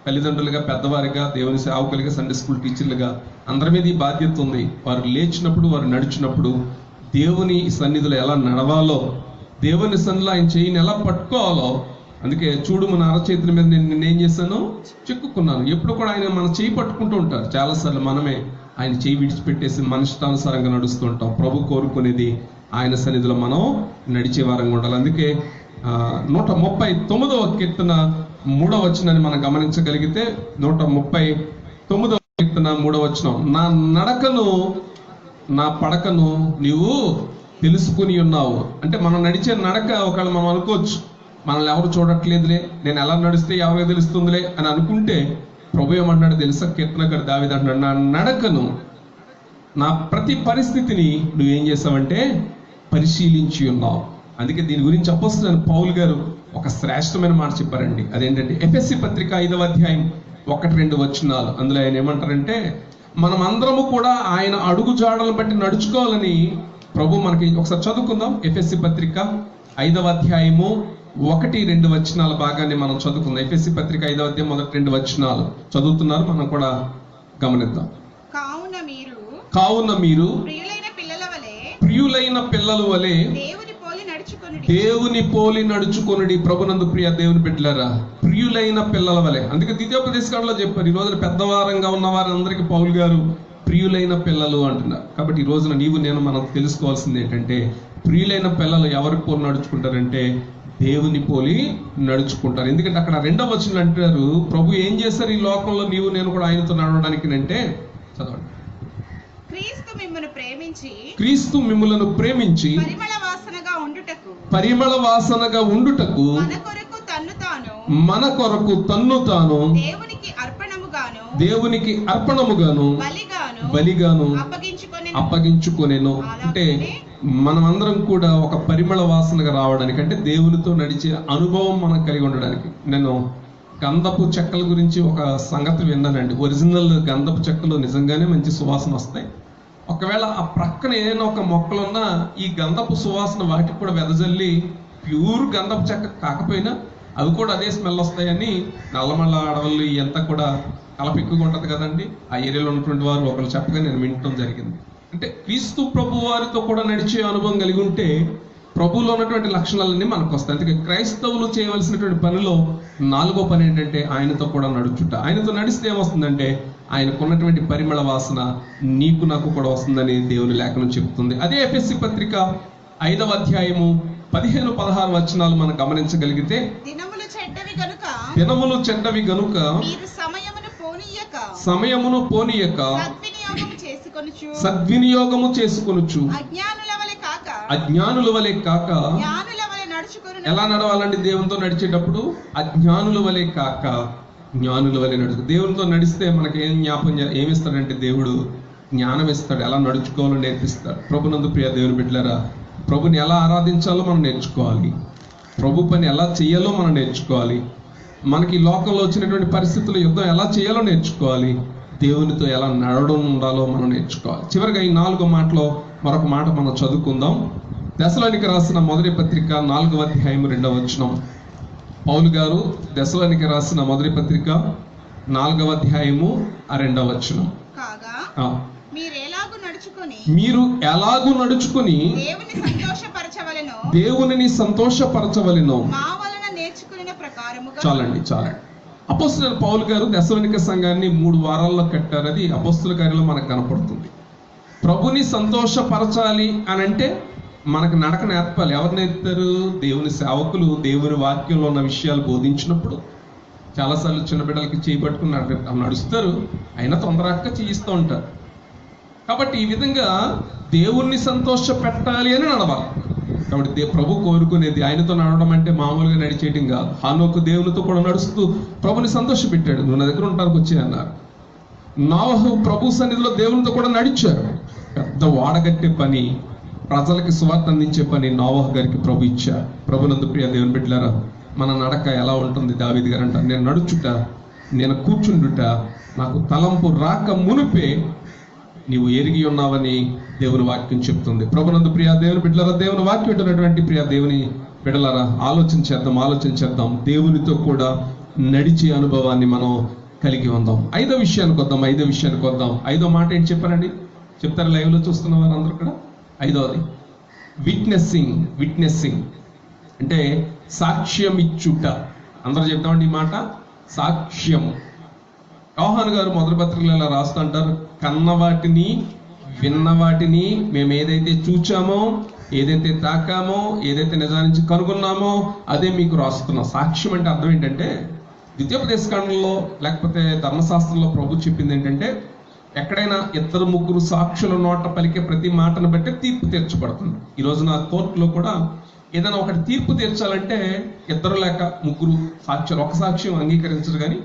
తల్లిదండ్రులుగా, పెద్దవారిగా, దేవుని సేవకులుగా, సండే స్కూల్ టీచర్లుగా అందరి మీద ఈ బాధ్యత ఉంది. వారు లేచినప్పుడు, వారు నడిచినప్పుడు దేవుని సన్నిధిలో ఎలా నడవాలో, దేవుని సన్నిధిలో ఆయన చేయిని ఎలా పట్టుకోవాలో. అందుకే చూడు, మన అరచేతుల మీద నేనేం చేశాను, చెక్కుకున్నాను. ఎప్పుడు కూడా ఆయన మన చేయి పట్టుకుంటూ ఉంటారు. చాలాసార్లు మనమే ఆయన చేయి విడిచిపెట్టేసి మన ఇష్టానుసారంగా నడుస్తూ ఉంటాం. ప్రభు కోరుకునేది ఆయన సన్నిధిలో మనం నడిచే వారంగా ఉండాలి. అందుకే 139వ కీర్తన 3వ వచనాన్ని మనం గమనించగలిగితే 139వ కీర్తన 3వ వచనం, నా నడకను నా పడకను నీవు తెలుసుకుని ఉన్నావు. అంటే మనం నడిచే నడక ఒకవేళ మనం అనుకోవచ్చు, మనల్ని ఎవరు చూడట్లేదులే, నేను ఎలా నడిస్తే ఎవరికి తెలుస్తుందిలే అని అనుకుంటే ప్రభు ఏమన్నాడు తెలుసా? కీర్తనకారుడు దావీదు అంటున్నాడు, నా నడకను, నా ప్రతి పరిస్థితిని నువ్వేం చేసావంటే పరిశీలించి ఉన్నావు. అందుకే దీని గురించి అపోస్తలుడైన పౌలు గారు ఒక శ్రేష్టమైన మాట చెప్పారండి. అదేంటంటే ఎఫెసీ పత్రిక 5వ అధ్యాయం 1-2 వచనాలు. అందులో ఆయన ఏమంటారంటే, మనం అందరము కూడా ఆయన అడుగు జాడలను బట్టి నడుచుకోవాలని ప్రభు మనకి, ఒకసారి చదువుకుందాం. ఎఫెసీ పత్రిక 5వ అధ్యాయము 1-2 వచనాల భాగాన్ని మనం చదువుకుందాం. ఎఫెసీ పత్రిక 5వ అధ్యాయం 1-2 వచనాలు చదువుతున్నారు, మనం కూడా గమనిద్దాం. కావున మీరు ప్రియులైన పిల్లల వలె దేవుని పోలి నడుచుకొనుడి. ప్రభునందు ప్రియ దేవుని బిడ్డలారా, ప్రియులైన పిల్లల వలె. అందుకే ద్వితీయోపదేశకాండలో చెప్పారు, ఈ రోజున పెద్దవారంగా ఉన్న వారందరికీ పౌలు గారు ప్రియులైన పిల్లలు అంటున్నారు. కాబట్టి ఈ రోజున నీవు నేను మనం తెలుసుకోవాల్సింది ఏంటంటే, ప్రియులైన పిల్లలు ఎవరి పోలి నడుచుకుంటారంటే దేవుని పోలి నడుచుకుంటారు. ఎందుకంటే అక్కడ 2వ వచనం అంటారు, ప్రభు ఏం చేశారు ఈ లోకంలో నీవు నేను కూడా ఆయనతో నడవడానికి అంటే, చదవండి. క్రీస్తు మిమ్ములను ప్రేమించి పరిమళ వాసనగా ఉండుటకు మన కొరకు తన్ను తాను దేవునికి అర్పణముగాను బలిగాను అప్పగించుకొనెను. అంటే మనమందరం కూడా ఒక పరిమళ వాసనగా రావడానికి, అంటే దేవునితో నడిచే అనుభవం మనం కలిగి ఉండడానికి. నేను గంధపు చెక్కల గురించి ఒక సంగతి విన్నానండి. ఒరిజినల్ గంధపు చెక్కలు నిజంగానే మంచి సువాసన వస్తాయి. ఒకవేళ ఆ ప్రక్కన ఏదైనా ఒక మొక్కలున్నా ఈ గంధపు సువాసన వాటికి కూడా వెదజల్లి, ప్యూర్ గంధపు చెక్క కాకపోయినా అవి కూడా అదే స్మెల్ వస్తాయని నల్లమల్ల అడవులు ఇదంతా కూడా కలప ఎక్కువగా ఉంటుంది కదండి, ఆ ఏరియాలో ఉన్నటువంటి వారు ఒకరు చెప్పగా నేను వినటం జరిగింది. అంటే క్రీస్తు ప్రభు వారితో కూడా నడిచే అనుభవం కలిగి ఉంటే ప్రభువులో ఉన్నటువంటి లక్షణాలన్నీ మనకు వస్తాయి. అందుకే క్రైస్తవులు చేయవలసినటువంటి పనిలో 4వ పని ఏంటంటే ఆయనతో కూడా నడుచుట. ఆయనతో నడిస్తే ఏమొస్తుందంటే ఆయనకున్నటువంటి పరిమళ వాసన నీకు నాకు కూడా వస్తుందని దేవుని లేఖనం చెబుతుంది. అదే ఎఫెసీ పత్రిక 5వ అధ్యాయము 15-16 వచనాలు మనం గమనించగలిగితే, దినములు చెడ్డవి గనుక సమయమును పోనీయక సద్వినియోగము చేసుకొనుచు అజ్ఞానుల వలె కాక. ఎలా నడవాలండి దేవునితో నడిచేటప్పుడు? అజ్ఞానుల వలె కాక జ్ఞానుల వలె నడుచు. దేవునితో నడిస్తే మనకి ఏమిస్తాడంటే దేవుడు జ్ఞానం ఇస్తాడు, ఎలా నడుచుకోవాలో నేర్పిస్తాడు. ప్రభునందు ప్రియ దేవుని బిడ్డలారా, ప్రభుని ఎలా ఆరాధించాలో మనం నేర్చుకోవాలి, ప్రభు పని ఎలా చేయాలో మనం నేర్చుకోవాలి, మనకి లోకంలో వచ్చినటువంటి పరిస్థితుల్లో యుద్ధం ఎలా చేయాలో నేర్చుకోవాలి, దేవునితో ఎలా నడవడం ఉండాలో మనం నేర్చుకోవాలి. చివరిగా ఈ 4 మాటలో మరొక మాట మనం చదువుకుందాం. దెసలోనికి రాసిన మొదటి పత్రిక 4వ అధ్యాయం 2వ వచనం. పౌలు గారు దెసలోనికి రాసిన మొదటి పత్రిక 4వ అధ్యాయము 2వ వచనం. మీరు ఎలాగు నడుచుకొని దేవునిని సంతోషపరచవలెను. చాలండి. అపోస్తలుడైన పౌలు గారు దెసలోనిక సంఘాన్ని 3 వారాల్లో కట్టారు. అది అపోస్తల కార్యంలో మనకు కనపడుతుంది. ప్రభుని సంతోషపరచాలి అని అంటే మనకు నడక నేర్పాలి. ఎవరు నేర్పుతారు? దేవుని సేవకులు దేవుని వాక్యంలో ఉన్న విషయాలు బోధించినప్పుడు చాలాసార్లు చిన్న బిడ్డలకి చేయబట్టుకుని నడుస్తారు, అయినా తొందరక్క చేయిస్తూ ఉంటారు. కాబట్టి ఈ విధంగా దేవుణ్ణి సంతోష పెట్టాలి అని నడవాలి. కాబట్టి ప్రభు కోరుకునేది ఆయనతో నడవడం అంటే మామూలుగా నడిచేయటం కాదు. హానోకు దేవునితో కూడా నడుస్తూ ప్రభుని సంతోష పెట్టాడు. నువ్వు నా దగ్గర ఉంటానికి వచ్చే అన్నారు. నోవహు ప్రభు సన్నిధిలో దేవునితో కూడా నడిచారు. పెద్ద వాడగట్టే పని, ప్రజలకి సువార్త అందించే పని నోవహు గారికి ప్రభు ఇచ్చారు. ప్రభునందు ప్రియ దేవుని బిడ్డలారా, మన నడక ఎలా ఉంటుంది? దావీదు గారు అంటారు, నేను నడుచుట, నేను కూర్చుండుట, నాకు తలంపు రాక మునిపే నీవు ఎరిగి ఉన్నావని దేవుని వాక్యం చెప్తుంది. ప్రభునందు ప్రియ దేవుని బిడ్డలారా, దేవుని వాక్యం ఉంటున్నటువంటి ప్రియ దేవుని బిడ్డలారా, ఆలోచన చేద్దాం. దేవునితో కూడా నడిచే అనుభవాన్ని మనం కలిగి ఉందాం. 5వ విషయానికి వద్దాం. 5వ మాట ఏంటి చెప్పారండి? చెప్తారు లైవ్లో చూస్తున్న వారు అందరూ కూడా. 5వది విట్నెస్సింగ్ అంటే సాక్ష్యం ఇచ్చుట. అందరూ చెప్తామండి ఈ మాట, సాక్ష్యం. యోహాను గారు మొదటి పత్రికలో ఇలా రాస్తుంటారు, కన్న వాటిని విన్న వాటిని మేము ఏదైతే చూచామో, ఏదైతే తాకామో, ఏదైతే నిజానికి కనుగొన్నామో అదే మీకు రాస్తున్నాం. సాక్ష్యం అంటే అర్థం ఏంటంటే, ద్వితీయోపదేశకాండంలో లేకపోతే ధర్మశాస్త్రంలో ప్రభు చెప్పింది ఏంటంటే, ఎక్కడైనా 2-3 సాక్షుల నోట పలికే ప్రతి మాటను బట్టి తీర్పు తీర్చబడుతుంది. ఈ రోజున కోర్టులో కూడా ఏదైనా ఒకటి తీర్పు తీర్చాలంటే 2 లేక 3 సాక్ష్యాలు, ఒక సాక్ష్యం అంగీకరించరు కానీ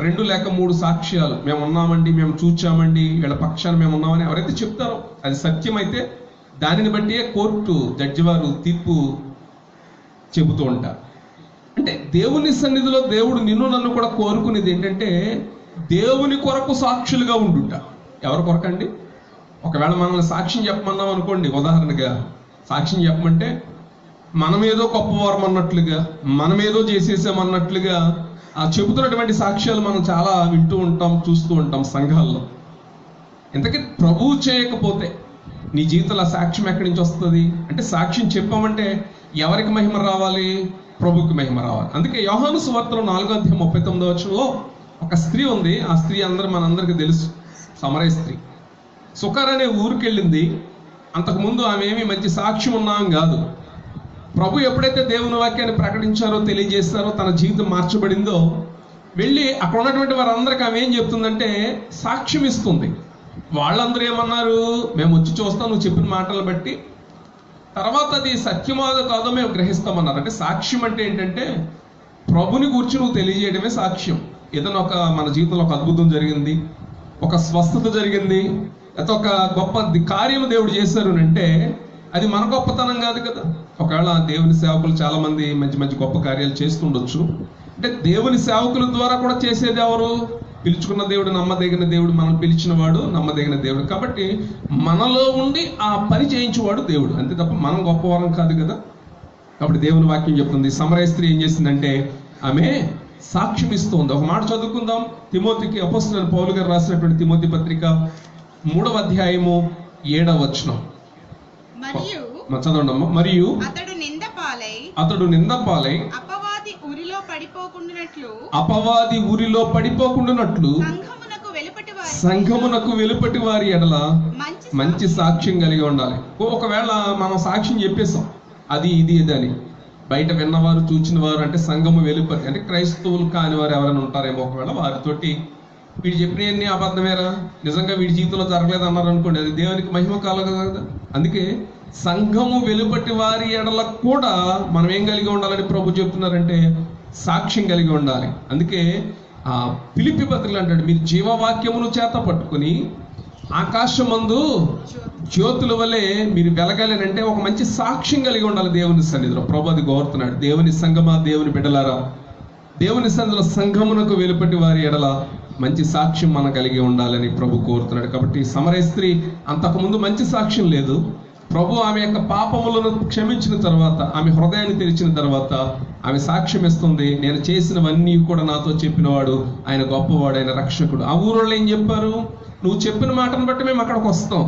2 లేక 3 సాక్ష్యాలు మేము ఉన్నామండి, మేము చూచామండి, వీళ్ళ పక్షాన్ని మేము ఉన్నామని ఎవరైతే చెప్తారో అది సత్యమైతే దానిని బట్టి కోర్టు జడ్జి వారు తీర్పు చెబుతూ ఉంటారు. అంటే దేవుని సన్నిధిలో దేవుడు నిన్ను నన్ను కూడా కోరుకునేది ఏంటంటే దేవుని కొరకు సాక్షులుగా ఉండుట. ఎవరి కొరకండి? ఒకవేళ మనల్ని సాక్ష్యం చెప్పమన్నాం అనుకోండి, ఉదాహరణగా సాక్ష్యం చెప్పమంటే మనమేదో గొప్పవారం అన్నట్లుగా, మనమేదో చేసేసామన్నట్లుగా ఆ చెబుతున్నటువంటి సాక్ష్యాలు మనం చాలా వింటూ ఉంటాం, చూస్తూ ఉంటాం సంఘాల్లో. ఇంతకీ ప్రభువు చేయకపోతే నీ జీవితంలో ఆ సాక్ష్యం ఎక్కడి నుంచి వస్తుంది? అంటే సాక్ష్యం చెప్పామంటే ఎవరికి మహిమ రావాలి? ప్రభువుకి మహిమ రావాలి. అందుకే యోహాను సువార్తలో 4:39 ఒక స్త్రీ ఉంది. ఆ స్త్రీ మనందరికీ తెలుసు, సమరయ స్త్రీ. సుకర్ అనే ఊరికి వెళ్ళింది. అంతకుముందు ఆమె ఏమి మంచి సాక్ష్యం ఉన్నాం కాదు. ప్రభు ఎప్పుడైతే దేవుని వాక్యాన్ని ప్రకటించారో, తెలియజేస్తారో, తన జీవితం మార్చబడిందో, వెళ్ళి అక్కడ ఉన్నటువంటి వారందరికీ ఆమె ఏం చెప్తుందంటే సాక్ష్యం ఇస్తుంది. వాళ్ళందరూ ఏమన్నారు? మేము వచ్చి చూస్తాం నువ్వు చెప్పిన మాటలను బట్టి, తర్వాత అది సత్యమో కాదో మేము గ్రహిస్తామన్నారు. అంటే సాక్ష్యం అంటే ఏంటంటే ప్రభుని గురించి నువ్వు తెలియజేయడమే సాక్ష్యం. ఏదైనా మన జీవితంలో ఒక అద్భుతం జరిగింది, ఒక స్వస్థత జరిగింది, లేకపోతే ఒక గొప్ప కార్యం దేవుడు చేశారు అంటే అది మన గొప్పతనం కాదు కదా. ఒకవేళ దేవుని సేవకులు చాలా మంది మంచి మంచి గొప్ప కార్యాలు చేస్తుండొచ్చు. అంటే దేవుని సేవకుల ద్వారా కూడా చేసేది ఎవరు? పిలుచుకున్న దేవుడు, నమ్మదగిన దేవుడు, మనం పిలిచిన వాడు నమ్మదగిన దేవుడు. కాబట్టి మనలో ఉండి ఆ పని చేయించేవాడు దేవుడు, అంతే తప్ప మనం గొప్పవారం కాదు కదా. కాబట్టి దేవుని వాక్యం చెప్తుంది, సమరయ స్త్రీ ఏం చేసిందంటే ఆమె సాక్ష్యం ఇస్తుంది. ఒక మాట చదువుకుందాం. తిమోతికి అపోస్తలుడైన పౌలు గారు రాసినటువంటి తిమోతి పత్రిక 3:7 చదవండమ్మా. మరియు అతడు నిందపాలై అపవాది ఊరిలో పడిపోకుండానట్లు సంఘమునకు వెలుపటి వారి ఎడల మంచి సాక్ష్యం కలిగి ఉండాలి. ఒకవేళ మనం సాక్ష్యం చెప్పేసాం అది ఇది అని, బయట విన్నవారు, చూచిన వారు, అంటే సంఘము వెలుపటి అంటే క్రైస్తవులు కాని వారు ఎవరైనా ఉంటారేమో, ఒకవేళ వారితోటి వీడు చెప్పినవన్నీ అబద్ధమేరా, నిజంగా వీడి జీవితంలో జరగలేదు అన్నారు అనుకోండి, అది దేవునికి మహిమ కలగదు కదా. అందుకే సంఘము వెలుపటి వారి ఎడలకు కూడా మనం ఏం కలిగి ఉండాలని ప్రభు చెప్తున్నారంటే సాక్ష్యం కలిగి ఉండాలి. అందుకే ఫిలిప్పీ పత్రికలు అంటాడు, మీరు జీవవాక్యమును చేత పట్టుకుని ఆకాశమందు జ్యోతుల వలె మీరు వెలగాలనంటే ఒక మంచి సాక్ష్యం కలిగి ఉండాలి దేవుని సన్నిధిలో. ప్రభు అది కోరుతున్నాడు. దేవుని సంఘమా, దేవుని బిడ్డలారా, దేవుని సన్నిధిలో సంఘమునకు వెలుపటి వారి ఎడల మంచి సాక్ష్యం మనం కలిగి ఉండాలని ప్రభు కోరుతున్నాడు. కాబట్టి సమరయ స్త్రీ అంతకుముందు మంచి సాక్ష్యం లేదు. ప్రభు ఆమె యొక్క పాపములను క్షమించిన తర్వాత, ఆమె హృదయాన్ని తెరిచిన తర్వాత ఆమె సాక్ష్యం ఇస్తుంది, నేను చేసినవన్నీ కూడా నాతో చెప్పినవాడు ఆయన గొప్పవాడు, ఆయన రక్షకుడు. ఆ ఊరోళ్ళు ఏం చెప్పారు? నువ్వు చెప్పిన మాటను బట్టి మేము అక్కడికి వస్తాం.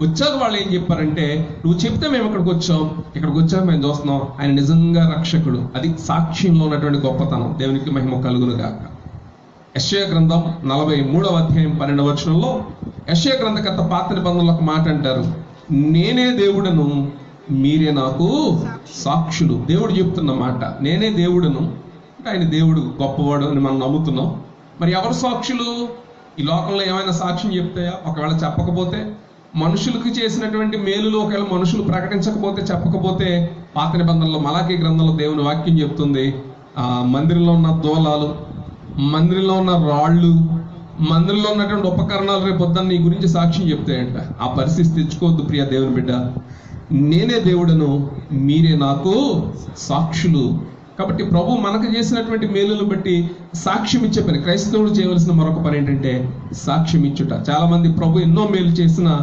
వచ్చాక వాళ్ళు ఏం చెప్పారంటే నువ్వు చెప్తే మేము ఇక్కడికి వచ్చాం, ఇక్కడికి వచ్చాక మేము చూస్తున్నాం ఆయన నిజంగా రక్షకుడు. అది సాక్ష్యంలో ఉన్నటువంటి గొప్పతనం. దేవునికి మహిమ కలుగును గాక. యెషయా గ్రంథం 43:12 యెషయా గ్రంథకర్త పాత నిబంధనలో ఒక మాట అంటారు, నేనే దేవుడను మీరే నాకు సాక్షులు. దేవుడు చెప్తున్న మాట, నేనే దేవుడను అంటే ఆయన దేవుడు గొప్పవాడు అని మనం నమ్ముతున్నాం. మరి ఎవరు సాక్షులు? ఈ లోకంలో ఏమైనా సాక్ష్యం చెప్తాయా? ఒకవేళ చెప్పకపోతే, మనుషులకు చేసినటువంటి మేలులు ఒకవేళ మనుషులు ప్రకటించకపోతే, చెప్పకపోతే, పాత నిబంధనలో మలాకీ గ్రంథంలో దేవుని వాక్యం చెప్తుంది, మందిరంలో ఉన్న దూలాలు, మందిరంలో ఉన్న రాళ్ళు, మందిరంలో ఉన్నటువంటి ఉపకరణాలు రేపు పొద్దున్న నీ గురించి సాక్ష్యం చెప్తాయంట. ఆ పరిస్థితి తెచ్చుకోవద్దు ప్రియ దేవుని బిడ్డ. నేనే దేవుడను మీరే నాకు సాక్షులు. కాబట్టి ప్రభు మనకు చేసినటువంటి మేలులను బట్టి సాక్ష్యం ఇచ్చే పని. క్రైస్తవుడు చేయవలసిన మరొక పని ఏంటంటే సాక్ష్యం ఇచ్చుట. చాలా మంది ప్రభు ఎన్నో మేలు చేసినా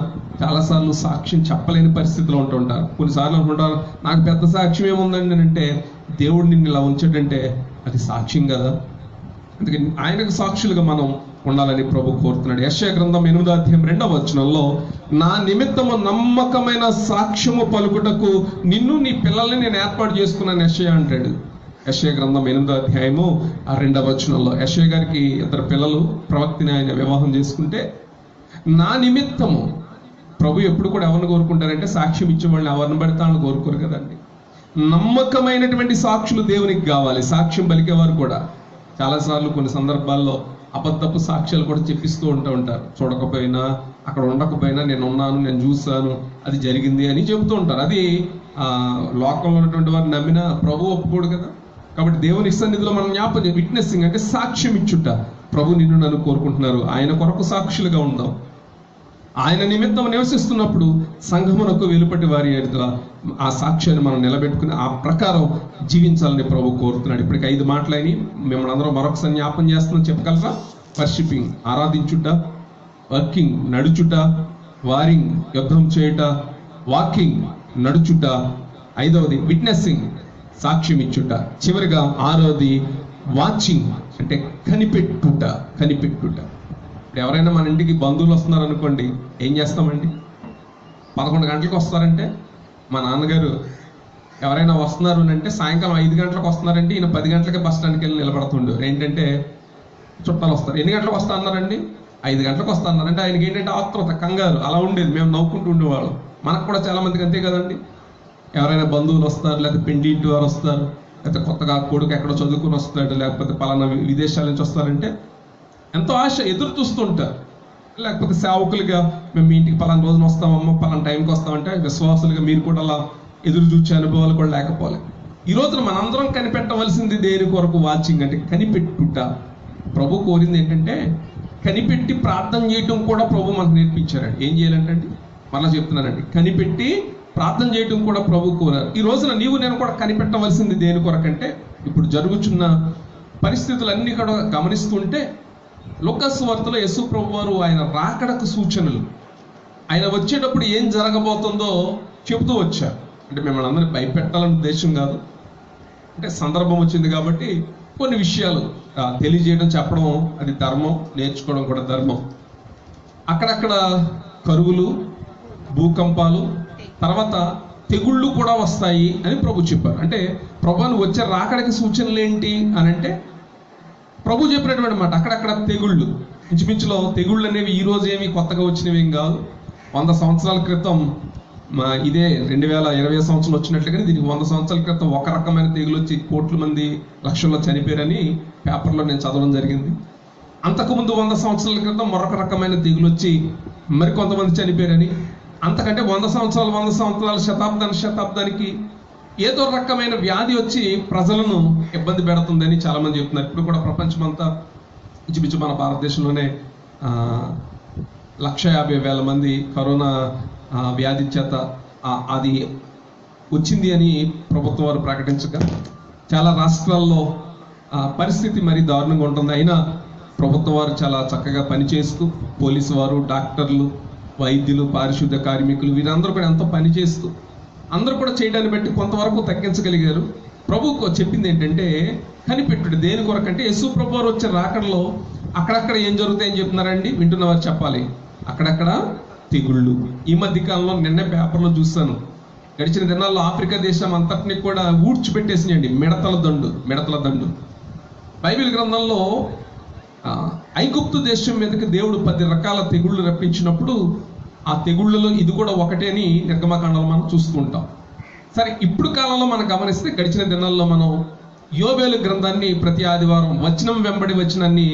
చాలాసార్లు సాక్ష్యం చెప్పలేని పరిస్థితిలో ఉంటుంటారు. కొన్నిసార్లు అనుకుంటారు నాకు పెద్ద సాక్ష్యం ఏముందండి అంటే, దేవుడు నిన్ను ఇలా ఉంచాడంటే అది సాక్ష్యం కదా. అందుకే ఆయనకు సాక్షులుగా మనం ఉండాలని ప్రభు కోరుతున్నాడు. యెషయా గ్రంథం 8:2 నా నిమిత్తము నమ్మకమైన సాక్ష్యము పలుకుటకు నిన్ను నీ పిల్లల్ని నేను ఏర్పాటు చేసుకున్నాను యెషయా అంటాడు. యెషయా గ్రంథం 8:2 యెషయా గారికి 2 పిల్లలు, ప్రవక్తిని ఆయన వివాహం చేసుకుంటే నా నిమిత్తము, ప్రభు ఎప్పుడు కూడా ఎవరిని కోరుకుంటారంటే సాక్ష్యం ఇచ్చే వాళ్ళని ఎవరిని పడితే వాళ్ళని కోరుకోరు కదండి. నమ్మకమైనటువంటి సాక్షులు దేవునికి కావాలి. సాక్ష్యం పలికేవారు కూడా చాలాసార్లు కొన్ని సందర్భాల్లో అబద్ధపు సాక్ష్యాలు కూడా చెప్పిస్తూ ఉంటారు. చూడకపోయినా, అక్కడ ఉండకపోయినా నేను ఉన్నాను, నేను చూశాను, అది జరిగింది అని చెబుతూ ఉంటారు. అది లోకంలో ఉన్నటువంటి వారిని నమ్మిన ప్రభు ఒప్పుకోడు కదా. కాబట్టి దేవుని సన్నిధిలో మనం విట్నెస్సింగ్ అంటే సాక్ష్యం ఇచ్చుట, ప్రభు నిన్ను నన్ను కోరుకుంటున్నారు. ఆయన కొరకు సాక్షులుగా ఉందాం. ఆయన నిమిత్తం నివసిస్తున్నప్పుడు సంఘమునకు వెలుపటి వారి ఎదుట ఆ సాక్ష్యాన్ని మనం నిలబెట్టుకుని ఆ ప్రకారం జీవించాలని ప్రభు కోరుతున్నాడు. ఇప్పటికి 5 మాటలని మిమ్మల్ని అందరం మరొకసారి జ్ఞాపం చేస్తున్నాం. చెప్పగలరా? వర్షిపింగ్ ఆరాధించుట, వర్కింగ్ నడుచుట, వారింగ్ యుద్ధం చేయుట, వాకింగ్ నడుచుట, 5వది విట్నెస్సింగ్ సాక్ష్యం ఇచ్చుట, చివరిగా 6వది వాచింగ్ అంటే కనిపెట్టుట. ఇప్పుడు ఎవరైనా మన ఇంటికి బంధువులు వస్తున్నారు అనుకోండి, ఏం చేస్తామండి? 11 గంటలకు వస్తారంటే మా నాన్నగారు ఎవరైనా వస్తున్నారు అంటే సాయంకాలం 5 గంటలకు వస్తున్నారంటే ఈయన 10 గంటలకే బస్ స్టాండ్కి వెళ్ళి నిలబడుతుండు. ఏంటంటే చుట్టాలు వస్తారు. ఎన్ని గంటలకు వస్తా అన్నారండి? 5 గంటలకు వస్తా అన్నారంటే ఆయనకి ఏంటంటే ఆత్రుత, కంగారు అలా ఉండేది. మేము నవ్వుకుంటూ ఉండేవాళ్ళం. మనకు కూడా చాలా మందికి అంతే కదండి. ఎవరైనా బంధువులు వస్తారు, లేకపోతే పెళ్లి ఇంటి వారు వస్తారు, లేకపోతే కొత్తగా కొడుకు ఎక్కడో చదువుకుని వస్తాడు, లేకపోతే పలానా విదేశాల నుంచి వస్తారంటే ఎంతో ఆశ ఎదురు చూస్తుంటారు. లేకపోతే సేవకులుగా మేము మీ ఇంటికి పలానా రోజున వస్తామమ్మా, పలానా టైంకి వస్తామంటే విశ్వాసులుగా మీరు కూడా అలా ఎదురు చూచే అనుభవాలు కూడా లేకపోలే. ఈ రోజున మనందరం కనిపెట్టవలసింది దేని కొరకు? వాచింగ్ అంటే కనిపెట్టుట. ప్రభు కోరింది ఏంటంటే కనిపెట్టి ప్రార్థన చేయటం కూడా ప్రభు మనకు నేర్పించారండి. ఏం చేయాలంటే మరలా చెప్తున్నానండి, కనిపెట్టి ప్రార్థన చేయటం కూడా ప్రభు కోరారు. ఈ రోజున నీవు నేను కూడా కనిపెట్టవలసింది దేని కొరకంటే ఇప్పుడు జరుగుతున్న పరిస్థితులన్నీ కూడా గమనిస్తుంటే లూకాసు వార్తలో యేసు ప్రభు వారు ఆయన రాకడకు సూచనలు, ఆయన వచ్చేటప్పుడు ఏం జరగబోతుందో చెబుతూ వచ్చారు. అంటే మిమ్మల్ని అందరినీ భయపెట్టాలనే ఉద్దేశం కాదు, అంటే సందర్భం వచ్చింది కాబట్టి కొన్ని విషయాలు తెలియజేయడం, చెప్పడం అది ధర్మం, నేర్చుకోవడం కూడా ధర్మం. అక్కడక్కడ కరువులు, భూకంపాలు, తర్వాత తెగుళ్ళు కూడా వస్తాయి అని ప్రభు చెప్పారు. అంటే ప్రభువును వచ్చే రాకడికి సూచనలు ఏంటి అని అంటే ప్రభు చెప్పినటువంటి మాట అక్కడక్కడ తెగుళ్ళు. ఇంచుమించులో తెగుళ్ళు అనేవి ఈ రోజు ఏమి కొత్తగా వచ్చినవి ఏం కాదు. 100 సంవత్సరాల క్రితం ఇదే 2020 సంవత్సరం వచ్చినట్లుగానే దీనికి 100 సంవత్సరాల క్రితం ఒక రకమైన తెగులు వచ్చి కోట్ల మంది లక్షల్లో చనిపోయారని పేపర్లో నేను చదవడం జరిగింది. అంతకుముందు 100 సంవత్సరాల క్రితం మరొక రకమైన తెగులు వచ్చి మరికొంతమంది చనిపోయారని, అంతకంటే 100 సంవత్సరాల శతాబ్దానికి ఏదో రకమైన వ్యాధి వచ్చి ప్రజలను ఇబ్బంది పెడుతుందని చాలా మంది చెప్తున్నారు. ఇప్పుడు కూడా ప్రపంచమంతా ఇంచుమించు మన భారతదేశంలోనే 150,000 మంది కరోనా వ్యాధి చేత అది వచ్చింది అని ప్రభుత్వం వారు ప్రకటించగా చాలా రాష్ట్రాల్లో పరిస్థితి మరీ దారుణంగా ఉంటుంది. అయినా ప్రభుత్వం వారు చాలా చక్కగా పనిచేస్తూ, పోలీసు వారు, డాక్టర్లు, వైద్యులు, పారిశుద్ధ్య కార్మికులు వీరందరూ కూడా ఎంతో పనిచేస్తూ అందరూ కూడా చేయడాన్ని బట్టి కొంతవరకు తగ్గించగలిగారు. ప్రభువుకు చెప్పింది ఏంటంటే కనిపెట్టుడు. దేని కొరకంటే యేసు ప్రభు వారు వచ్చే రాకడలో అక్కడక్కడ ఏం జరుగుతాయని చెప్తున్నారండి, వింటున్నవారు చెప్పాలి. అక్కడక్కడ తెగుళ్ళు. ఈ మధ్య కాలంలో నిన్న పేపర్లో చూస్తాను, గడిచిన దినాల్లో ఆఫ్రికా దేశం అంతటిని కూడా ఊడ్చిపెట్టేసినాయండి మిడతల దండు. బైబిల్ గ్రంథంలో ఐగుప్తు దేశం మీదకి దేవుడు 10 రకాల తెగుళ్ళు రప్పించినప్పుడు ఆ తెగుళ్ళలో ఇది కూడా ఒకటే అని నిర్గమకాండంలో మనం చూస్తూ ఉంటాం. సరే, ఇప్పుడు కాలంలో మనం గమనిస్తే గడిచిన దినాల్లో మనం యోబేలు గ్రంథాన్ని ప్రతి ఆదివారం వచనం వెంబడి వచనాన్ని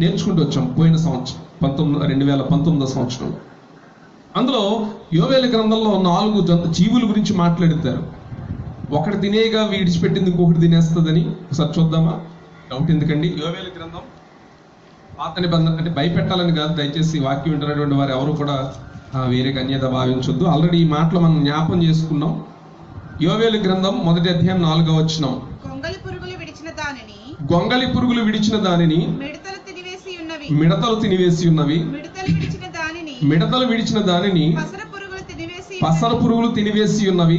నేర్చుకుంటూ వచ్చాం. పోయిన సంవత్సరం 2019 సంవత్సరంలో అందులో యోబేలు గ్రంథంలో 4 జీవుల గురించి మాట్లాడుతారు. ఒకటి తినేగా విడిచిపెట్టింది ఇంకొకటి తినేస్తుందని ఒకసారి చూద్దామా? డౌట్ ఎందుకండి? యోబేలు గ్రంథం పాత నిబంధన, అంటే భయపెట్టాలని కాదు, దయచేసి వాక్యం వింటున్నటువంటి వారు ఎవరు కూడా వేరే అన్యత భావించొద్దు. ఆల్రెడీ ఈ మాటలు మనం జ్ఞాపం చేసుకున్నాం. యోబేలు గ్రంథం 1వ అధ్యాయం 4వ వచనం, గొంగళి పురుగులు విడిచిన దానిని మిడతలు తినివేసి ఉన్నవి మిడతలు విడిచిన దానిని పసర పురుగులు తినివేసి ఉన్నవి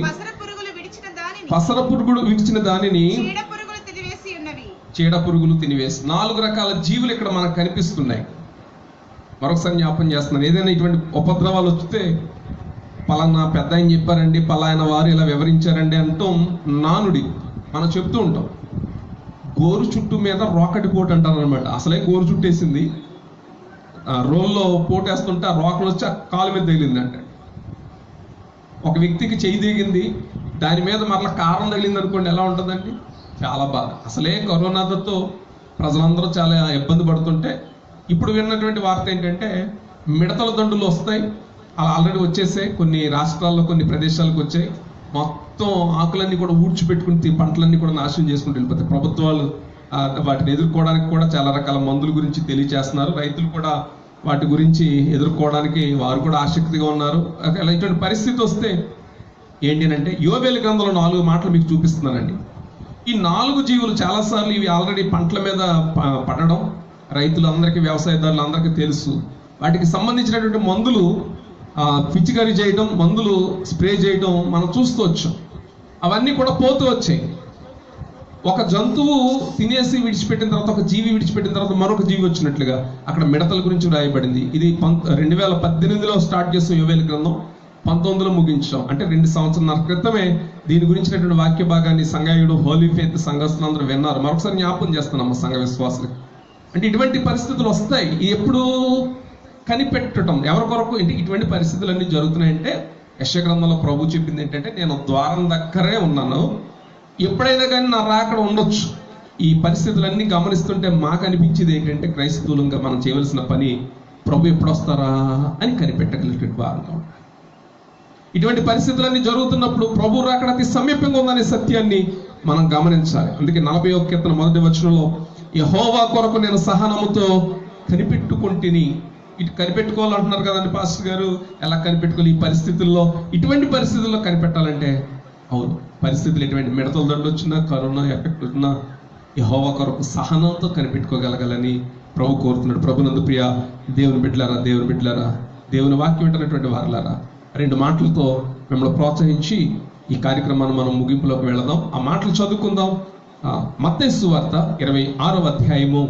పసర పురుగులు విడిచిన దానిని చీడ పురుగులు తినివేసి. 4 రకాల జీవులు ఇక్కడ మనకు కనిపిస్తున్నాయి. మరొకసారి జ్ఞాపం చేస్తున్నాను, ఏదైనా ఇటువంటి ఉపద్రవాలు వస్తే పలానా పెద్ద ఆయన చెప్పారండి, పలానా వారు ఇలా వివరించారండి అంటూ నానుడి మనం చెప్తూ ఉంటాం. గోరు చుట్టు మీద రోకటి పోటు అంటారు అనమాట. అసలే గోరు చుట్టేసింది, రోల్లో పోటేస్తుంటే ఆ రోకలు వచ్చి ఆ కాలు మీద తగిలిందంట. ఒక వ్యక్తికి చెయ్యి దిగింది, దాని మీద మరలా కారం తగిలింది అనుకోండి, ఎలా ఉంటుందండి? చాలా బాధ. అసలే కరోనాతో ప్రజలందరూ చాలా ఇబ్బంది పడుతుంటే ఇప్పుడు విన్నటువంటి వార్త ఏంటంటే మిడతల దండులు వస్తాయి. అలా ఆల్రెడీ వచ్చేసాయి, కొన్ని రాష్ట్రాల్లో కొన్ని ప్రదేశాలకు వచ్చాయి. మొత్తం ఆకులన్నీ కూడా ఊడ్చిపెట్టుకుని పంటలన్నీ కూడా నాశనం చేసుకుంటూ వెళ్ళిపోతాయి. ప్రభుత్వాలు వాటిని ఎదుర్కోవడానికి కూడా చాలా రకాల మందుల గురించి తెలియజేస్తున్నారు. రైతులు కూడా వాటి గురించి ఎదుర్కోవడానికి వారు కూడా ఆసక్తిగా ఉన్నారు. ఇటువంటి పరిస్థితి వస్తే ఏంటి అంటే యోవేలు గ్రంథంలో 4 మాటలు మీకు చూపిస్తున్నానండి. ఈ 4 జీవులు చాలాసార్లు ఇవి ఆల్రెడీ పంటల మీద పడడం రైతులందరికీ, వ్యవసాయదారులందరికీ తెలుసు. వాటికి సంబంధించినటువంటి మందులు పిచికారీ చేయడం, మందులు స్ప్రే చేయడం మనం చూస్తూ వచ్చాం. అవన్నీ కూడా పోతూ వచ్చాయి. ఒక జంతువు తినేసి విడిచిపెట్టిన తర్వాత, ఒక జీవి విడిచిపెట్టిన తర్వాత మరొక జీవి వచ్చినట్లుగా అక్కడ మిడతల గురించి రాయబడింది. ఇది 2018లో స్టార్ట్ చేసిన యోవేలు గ్రంథం 19లో ముగించాం. అంటే 2 సంవత్సరాల క్రితమే దీని గురించినటువంటి వాక్య భాగాన్ని సంఘాయుడు, హోలీ ఫెయిత్ సంఘస్థులందరూ విన్నారు. మరొకసారి జ్ఞాపకం చేస్తున్నాం సంఘ విశ్వాసులకు. అంటే ఇటువంటి పరిస్థితులు వస్తాయి. ఎప్పుడు కనిపెట్టడం ఎవరి కొరకు అంటే ఇటువంటి పరిస్థితులన్నీ జరుగుతున్నాయంటే యెషయా గ్రంథంలో ప్రభు చెప్పింది ఏంటంటే, నేను ద్వారం దగ్గరే ఉన్నాను, ఎప్పుడైనా కానీ నా రాకడ ఉండొచ్చు. ఈ పరిస్థితులన్నీ గమనిస్తుంటే మాకు అనిపించేది ఏంటంటే, క్రైస్తవులంగా మనం చేయవలసిన పని ప్రభు ఎప్పుడు వస్తారా అని కనిపెట్టగలిగినటువంటి వారంగా ఉంటాం. ఇటువంటి పరిస్థితులన్నీ జరుగుతున్నప్పుడు ప్రభు రాకడ అతి సమీపంగా ఉందనే సత్యాన్ని మనం గమనించాలి. అందుకే 41వ కీర్తన 1వ వచనంలో, యెహోవా కొరకు నేను సహనముతో కనిపెట్టుకుంటుని. ఇటు కనిపెట్టుకోవాలంటున్నారు కదండి పాస్టర్ గారు, ఎలా కనిపెట్టుకోవాలి ఈ పరిస్థితుల్లో? ఇటువంటి పరిస్థితుల్లో కనిపెట్టాలంటే అవును, పరిస్థితులు ఎటువంటి మిడతల దండు వచ్చినా, కరోనా ఎఫెక్ట్ వచ్చినా యెహోవా కొరకు సహనంతో కనిపెట్టుకోగలగాలని ప్రభు కోరుతున్నాడు. ప్రభునందు ప్రియ దేవుని బిడ్డలారా, దేవుని వాక్యం వింటున్నటువంటి వారులారా, 2 మాటలతో మిమ్మల్ని ప్రోత్సహించి ఈ కార్యక్రమాన్ని మనం ముగింపులోకి వెళదాం. ఆ మాటలు చదువుకుందాం. మత్తయి సువార్త 26వ అధ్యాయము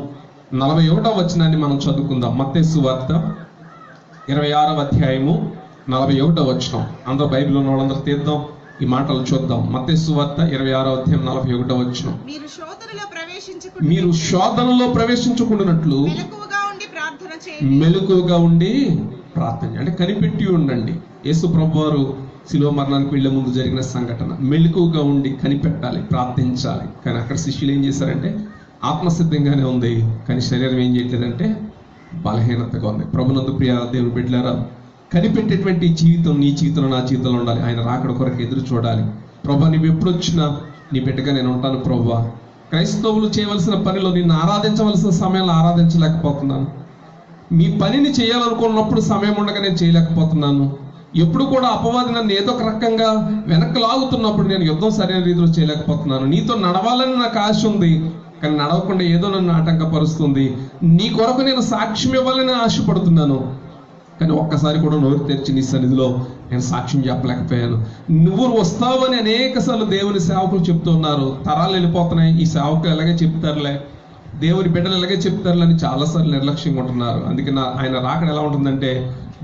41వ వచనాన్ని మనం చదువుకుందాం. మత్తయి సువార్త 26వ అధ్యాయము 41వ వచనం. అందరూ బైబిల్ ఉన్న వాళ్ళందరూ తీద్దాం, ఈ మాటలు చూద్దాం. మత్తయి సువార్త 26వ అధ్యాయం 41వ వచనం. మీరు శోధనలో ప్రవేశించకుండానట్లు మెలకువగా ఉండి ప్రార్థన. అంటే కనిపెట్టి ఉండండి. యేసు ప్రభువారు శిలువ మరణానికి వెళ్లే ముందు జరిగిన సంఘటన. మెలకువగా ఉండి కనిపెట్టాలి, ప్రార్థించాలి. కానీ అక్కడ శిష్యులు ఏం చేశారంటే, ఆత్మసిద్ధంగానే ఉంది కానీ శరీరం ఏం చేయట్లేదంటే బలహీనతగా ఉంది. ప్రభునందు ప్రియ దేవుని బిడ్డలారా, కనిపెట్టేటువంటి జీవితం నీ జీవితంలో, నా జీవితంలో ఉండాలి. ఆయన రాకడ కొరకు ఎదురు చూడాలి. ప్రభా, నీవు ఎప్పుడు వచ్చినా నీ బిడ్డగా నేను ఉంటాను ప్రభా. క్రైస్తవులు చేయవలసిన పనిలో నిన్ను ఆరాధించవలసిన సమయంలో ఆరాధించలేకపోతున్నాను. మీ పనిని చేయాలనుకున్నప్పుడు సమయం ఉండగా నేను చేయలేకపోతున్నాను. ఎప్పుడు కూడా అపవాది నన్ను ఏదో ఒక రకంగా వెనక్కి లాగుతున్నప్పుడు నేను యుద్ధం సరైన రీతిలో చేయలేకపోతున్నాను. నీతో నడవాలని నాకు ఆశ ఉంది కానీ నడవకుండా ఏదో నన్ను ఆటంకపరుస్తుంది. నీ కొరకు నేను సాక్ష్యం ఇవ్వాలని ఆశపడుతున్నాను కానీ ఒక్కసారి కూడా నోరు తెరిచి నీ సన్నిధిలో నేను సాక్ష్యం చెప్పలేకపోయాను. నువ్వు వస్తావని అనేకసార్లు దేవుని సేవకులు చెప్తున్నారు. తరాలు వెళ్ళిపోతున్నాయి, ఈ సేవకులు ఎలాగే చెప్తారులే, దేవుని బిడ్డలు ఎలాగే చెప్తారులే అని చాలాసార్లు నిర్లక్ష్యంగా ఉంటున్నారు. అందుకే ఆయన రాకడ ఎలా ఉంటుందంటే,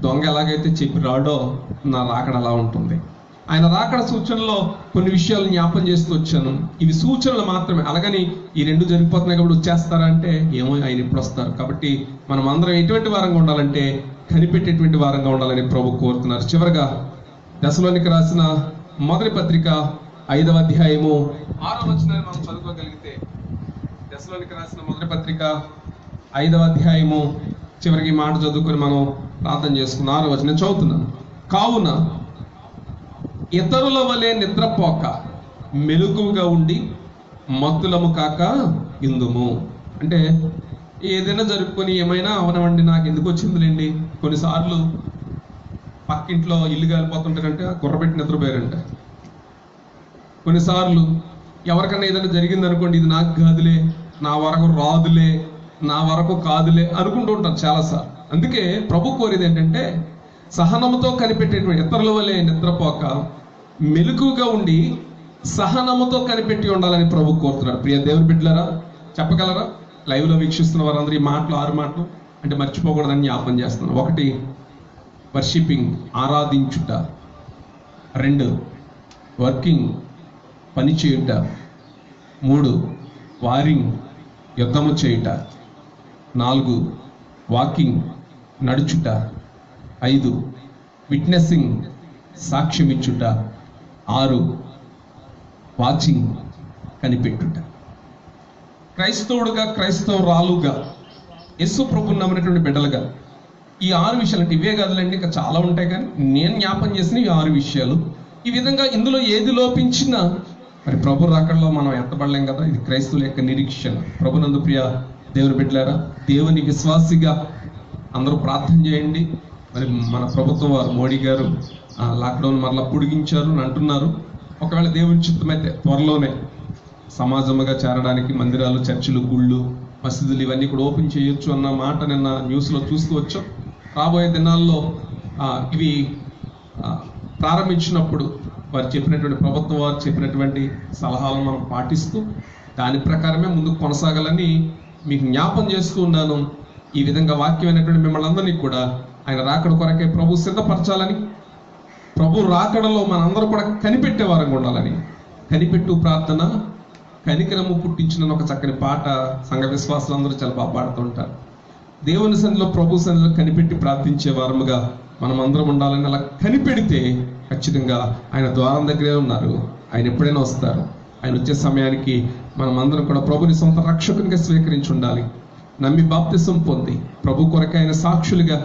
దొంగ ఎలాగైతే చెప్పి రాడో నా రాకడ అలా ఉంటుంది. ఆయన రాకడ సూచనలో కొన్ని విషయాలు జ్ఞాపం చేస్తూ వచ్చాను. ఇవి సూచనలు మాత్రమే. అలాగని ఈ 2 జరిగిపోతున్నాయి కాబట్టి వచ్చేస్తారా అంటే ఏమో, ఆయన ఎప్పుడు వస్తారు. కాబట్టి మనం అందరం ఎటువంటి వారంగా ఉండాలంటే కనిపెట్టేటువంటి వారంగా ఉండాలని ప్రభు కోరుతున్నారు. చివరగా దశలోనికి రాసిన మొదటి పత్రిక 5వ అధ్యాయము 6వ వచనాన్ని మనం చదువుకోగలిగితే, దశలోనికి రాసిన మొదటి పత్రిక 5వ అధ్యాయము చివరికి మాట చదువుకొని మనం ప్రార్థన చేసుకున్నాం. 6వ వచనం చదువుతున్నాను. కావున ఇతరుల వలె నిద్రపోక మెలకువగా ఉండి మత్తులము కాక ఇందుము. అంటే ఏదైనా జరుపుకొని ఏమైనా అవనవండి, నాకు ఎందుకు వచ్చిందిలేండి. కొన్నిసార్లు పక్కింట్లో ఇల్లు కాలిపోతుంటారంటే కుర్రబెట్టి నిద్రపోయారంట. కొన్నిసార్లు ఎవరికన్నా ఏదైనా జరిగింది అనుకోండి, ఇది నాకు కాదులే, నా వరకు రాదులే, నా వరకు కాదులే అనుకుంటూ ఉంటారు చాలాసార్లు. అందుకే ప్రభు కోరేది ఏంటంటే, సహనముతో కనిపెట్టేటువంటి ఇతరుల వలె నిద్రపోక మెలకువగా ఉండి సహనముతో కనిపెట్టి ఉండాలని ప్రభు కోరుతున్నాడు. ప్రియ దేవుని బిడ్డలారా, చెప్పగలరా? లైవ్లో వీక్షిస్తున్న వారందరూ ఈ మాటలు 6 మాటలు అంటే మర్చిపోకూడదని జ్ఞాపం చేస్తున్నాను. 1 వర్షిపింగ్, ఆరాధించుట. 2 వర్కింగ్, పని చేయుట. 3 వారింగ్, యుద్ధము చేయుట. 4 వాకింగ్, నడుచుట. 5 విట్నెసింగ్, సాక్ష్యం ఇచ్చుట. 6 వాచింగ్, కనిపెట్టుట. క్రైస్తవుడుగా, క్రైస్తవురాలుగా, యేసు ప్రభువుని నమ్మినటువంటి బిడ్డలుగా ఈ 6 విషయాలు, అంటే ఇవే కాదులేండి, ఇంకా చాలా ఉంటాయి కానీ నేను జ్ఞాపం చేసిన ఈ 6 విషయాలు. ఈ విధంగా ఇందులో ఏది లోపించినా మరి ప్రభు రాకడలో మనం ఎత్తబడలేం కదా. ఇది క్రైస్తవుల యొక్క నిరీక్షణ. ప్రభునందు ప్రియ దేవుని బిడ్డలారా, దేవుని విశ్వాసిగా అందరూ ప్రార్థన చేయండి. మరి మన ప్రభుత్వం వారు మోడీ గారు లాక్డౌన్ మరలా పొడిగించారు అని అంటున్నారు. ఒకవేళ దేవుని చిత్తమైతే త్వరలోనే సమాజముగా చేరడానికి మందిరాలు, చర్చిలు, గుళ్ళు, మసీదులు ఇవన్నీ కూడా ఓపెన్ చేయొచ్చు అన్న మాట నిన్న న్యూస్లో చూస్తూ వచ్చాం. రాబోయే దినాల్లో ఇవి ప్రారంభించినప్పుడు వారు చెప్పినటువంటి ప్రభుత్వం వారు చెప్పినటువంటి సలహాలను మనం పాటిస్తూ దాని ప్రకారమే ముందుకు కొనసాగాలని మీకు జ్ఞాపం చేస్తూ ఉన్నాను. ఈ విధంగా వాక్యమైనటువంటి మిమ్మల్ని అందరినీ కూడా ఆయన రాకడ కొరకే ప్రభు సిద్ధపరచాలని, ప్రభు రాకడలో మనందరూ కూడా కనిపెట్టే వారంగా ఉండాలని, కనిపెట్టు ప్రార్థన కనికరము పుట్టించిన ఒక చక్కని పాట సంఘ విశ్వాసులందరూ చాలా బాగా పాడుతుంటారు. దేవుని సన్నిధిలో, ప్రభు సన్నిధిలో కనిపెట్టి ప్రార్థించే వారముగా మనం అందరం ఉండాలని. అలా కనిపెడితే ఖచ్చితంగా ఆయన ద్వారం దగ్గరే ఉన్నారు. ఆయన ఎప్పుడైనా వస్తారు. ఆయన వచ్చే సమయానికి మనం అందరం కూడా ప్రభుని సొంత రక్షకునిగా స్వీకరించి ఉండాలి. నమ్మి బాప్తిసం పొంది ప్రభు కొరకు ఆయన సాక్షులుగా,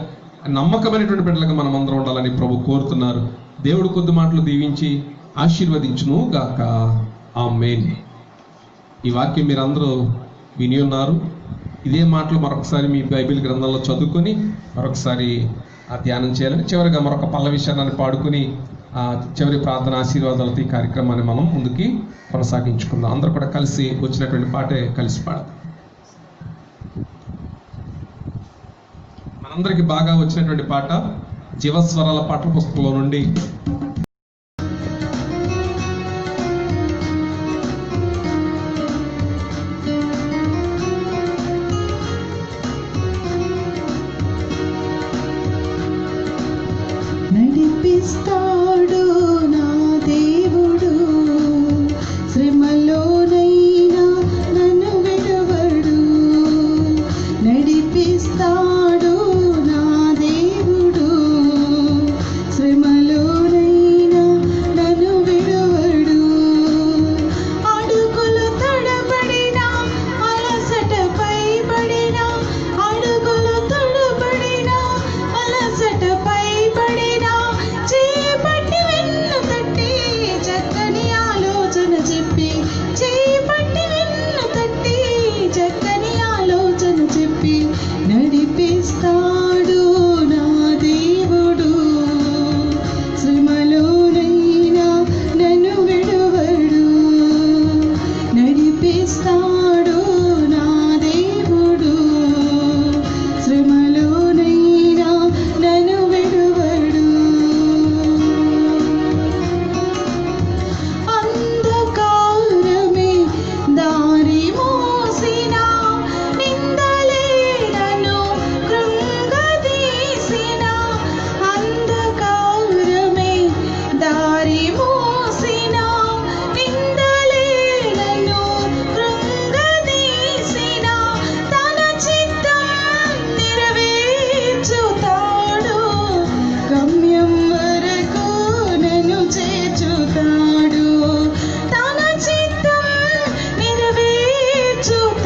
నమ్మకమైనటువంటి బిడ్డలుగా మనం అందరం ఉండాలని ప్రభు కోరుతున్నారు. దేవుడు కొద్ది మాటలు దీవించి ఆశీర్వదించును గాక. ఆమేన్. ఈ వాక్యం మీరు అందరూ విని ఉన్నారు. ఇదే మాటలు మరొకసారి మీ బైబిల్ గ్రంథంలో చదువుకొని మరొకసారి ధ్యానం చేయాలని, చివరిగా మరొక పల్లవి విషయాన్ని పాడుకుని చివరి ప్రార్థన ఆశీర్వాదాలతో ఈ కార్యక్రమాన్ని మనం ముందుకి కొనసాగించుకుందాం. అందరూ కూడా కలిసి వచ్చినటువంటి పాటే కలిసి పాడదాం. మనందరికి బాగా వచ్చినటువంటి పాట జీవస్వరాల పాటల పుస్తకంలో నుండి నడిపిస్తాడు నా దేవుడు, శ్రమలోనైనా నన్ను విడువడు. నడిపిస్తాడు నా దేవుడు, శ్రమలోనైనా నన్ను విడువడు. అడుగులు తడబడినా, అలసటపై పడినా, అడుగులు తడబడినా, అలసటపై పడినా, చేపట్టి వెన్ను తట్టి చక్కని ఆలోచన చెప్పి, చేపట్టి వెన్ను తట్టి చక్కని ఆలోచన చెప్పి నడిపిస్తాడు నా దేవుడు, శ్రమలోనైనా నన్ను విడువడు. నడిపిస్తాడు నా దేవుడు, శ్రమలోనైనా నన్ను విడువడు. అంధకారమే దారి మోసినా, నిందలే నన్ను కృంగదీసినా. అంధకారమే దారి మోసినా, నిందలే నన్ను కృంగదీసినా. తన చిత్తం నెరవేర్చుతాడు, గమ్యం వరకు నన్ను చేర్చుతాడు. తన చిత్తం నెరవేర్చుతాడు,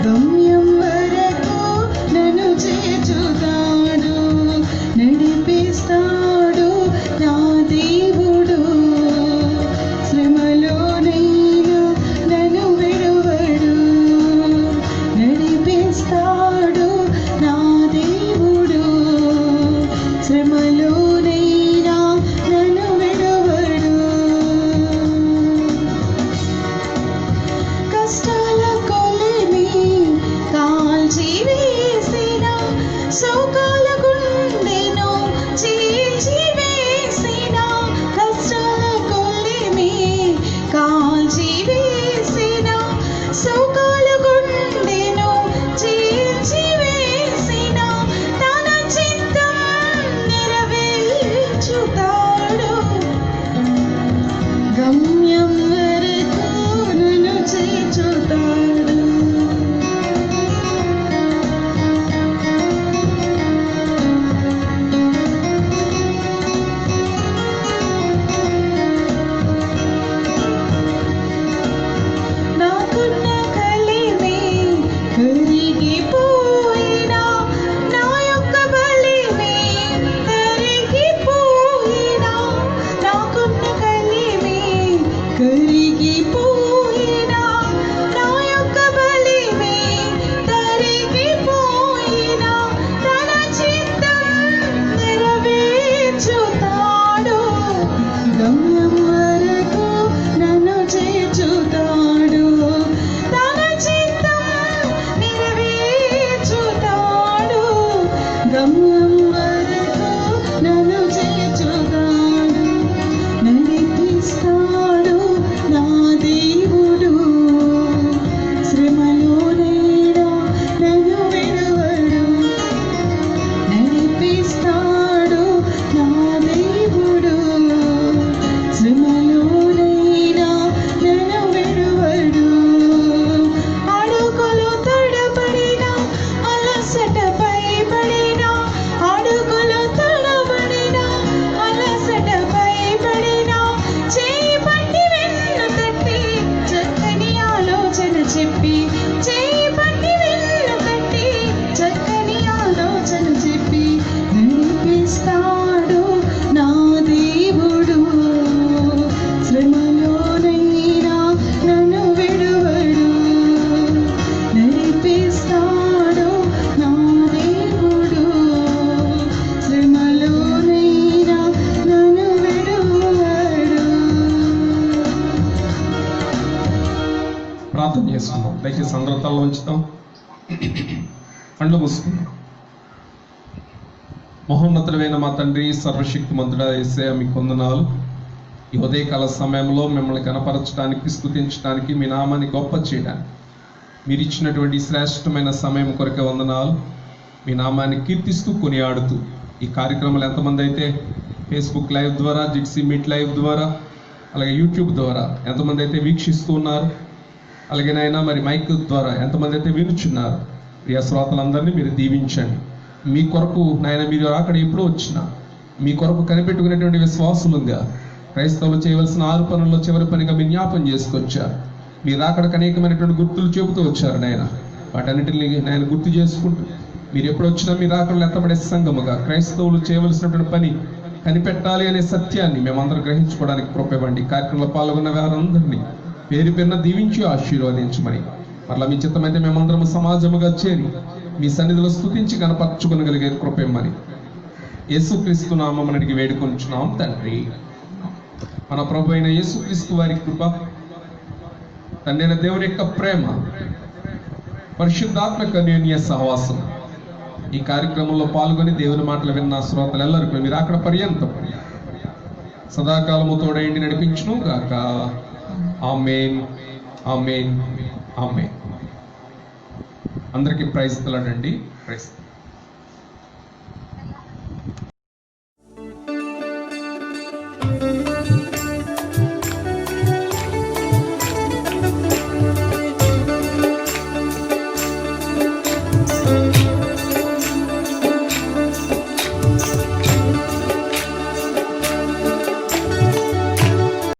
గమ్యం వరకు నన్ను చేర్చుతాడు. నడిపిస్తాడు నా దేవుడు, శ్రమలోనైనా నన్ను విడువడు. నడిపిస్తాడు నా దేవుడు, శ్రమలోనైనా నన్ను విడువడు. కష్టాల కొలిమి కాల్చి వేసిన, శోకాల గుండెను చీల్చి వేసిన. కష్టాల కొలిమి కాల్చి వేసిన, శోకాల గుండెను చీల్చి వేసిన. తన చిత్తం నెరవేర్చుతాడు, గమ్యం వరకు నన్ను చేర్చుతాడు. నాకున్న కలిమి ప్రార్థన చేసుకుందాం. దయచేసి అందరూ తల ఉంచుతాం, కళ్ళు మూసుకుందాం. మహోన్నతుడైన మా తండ్రి, సర్వశక్తిమంతుడా యేసయ్య, మీకు వందనాలు. ఈ ఉదయకాల సమయంలో మిమ్మల్ని కనపరచడానికి, స్తుతించడానికి, మీ నామాన్ని గొప్ప చేయడానికి మీరు ఇచ్చినటువంటి శ్రేష్టమైన సమయం కొరకే వందనాలు. మీ నామాన్ని కీర్తిస్తూ కొనియాడుతూ ఈ కార్యక్రమాలు ఎంతమంది అయితే ఫేస్బుక్ లైవ్ ద్వారా, జిక్సీ మీట్ లైవ్ ద్వారా, అలాగే యూట్యూబ్ ద్వారా ఎంతమంది అయితే వీక్షిస్తూ ఉన్నారు, అలాగే నాయన మరి మైక్ ద్వారా ఎంతమంది అయితే వినుచున్నారు, ప్రియ శ్రోతలందరినీ మీరు దీవించండి. మీ కొరకు నాయన మీరు అక్కడ ఎప్పుడూ వచ్చినా మీ కొరకు కనిపెట్టుకునేటువంటి విశ్వాసులుగా క్రైస్తవులు చేయవలసిన 6 పనుల్లో చివరి పనిగా మీరు జ్ఞాపం చేసుకొచ్చారు. మీరు అక్కడికి అనేకమైనటువంటి గుర్తులు చెబుతూ వచ్చారు నాయన. వాటన్నిటిని నాయన గుర్తు చేసుకుంటూ మీరు ఎప్పుడు వచ్చినా మీరు అక్కడ ఎత్తబడే సంఘముగా క్రైస్తవులు చేయవలసినటువంటి పని కనిపెట్టాలి అనే సత్యాన్ని మేమందరం గ్రహించుకోవడానికి కృప ఇవ్వండి. కార్యక్రమంలో పాల్గొన్న వారందరినీ పేరు పేరున దీవించి ఆశీర్వదించమని, మరలా మీ చిత్తమైతే మేమందరం సమాజముగా చేరి మీ సన్నిధిలో స్తుతించి కనపరచుకొనగలిగే కృప ఇమ్మని యేసుక్రీస్తు నామమున అడిగి వేడుకొంచున్నాం తండ్రి. మన ప్రభు అయిన యేసుక్రీస్తు వారి కృప, తండ్రి అయిన దేవుని యొక్క ప్రేమ, పరిశుద్ధాత్మ అన్యోన్య సహవాసం ఈ కార్యక్రమంలో పాల్గొని దేవుని మాటలు విన్న శ్రోతలెల్లరికీ మీరు అక్కడ పర్యంతం సదాకాలము తోడైండి నడిపించును గాక. ఆమేన్, ఆమేన్, ఆమేన్. అందరికీ ప్రైజ్ తెలడండి. ప్రైజ్.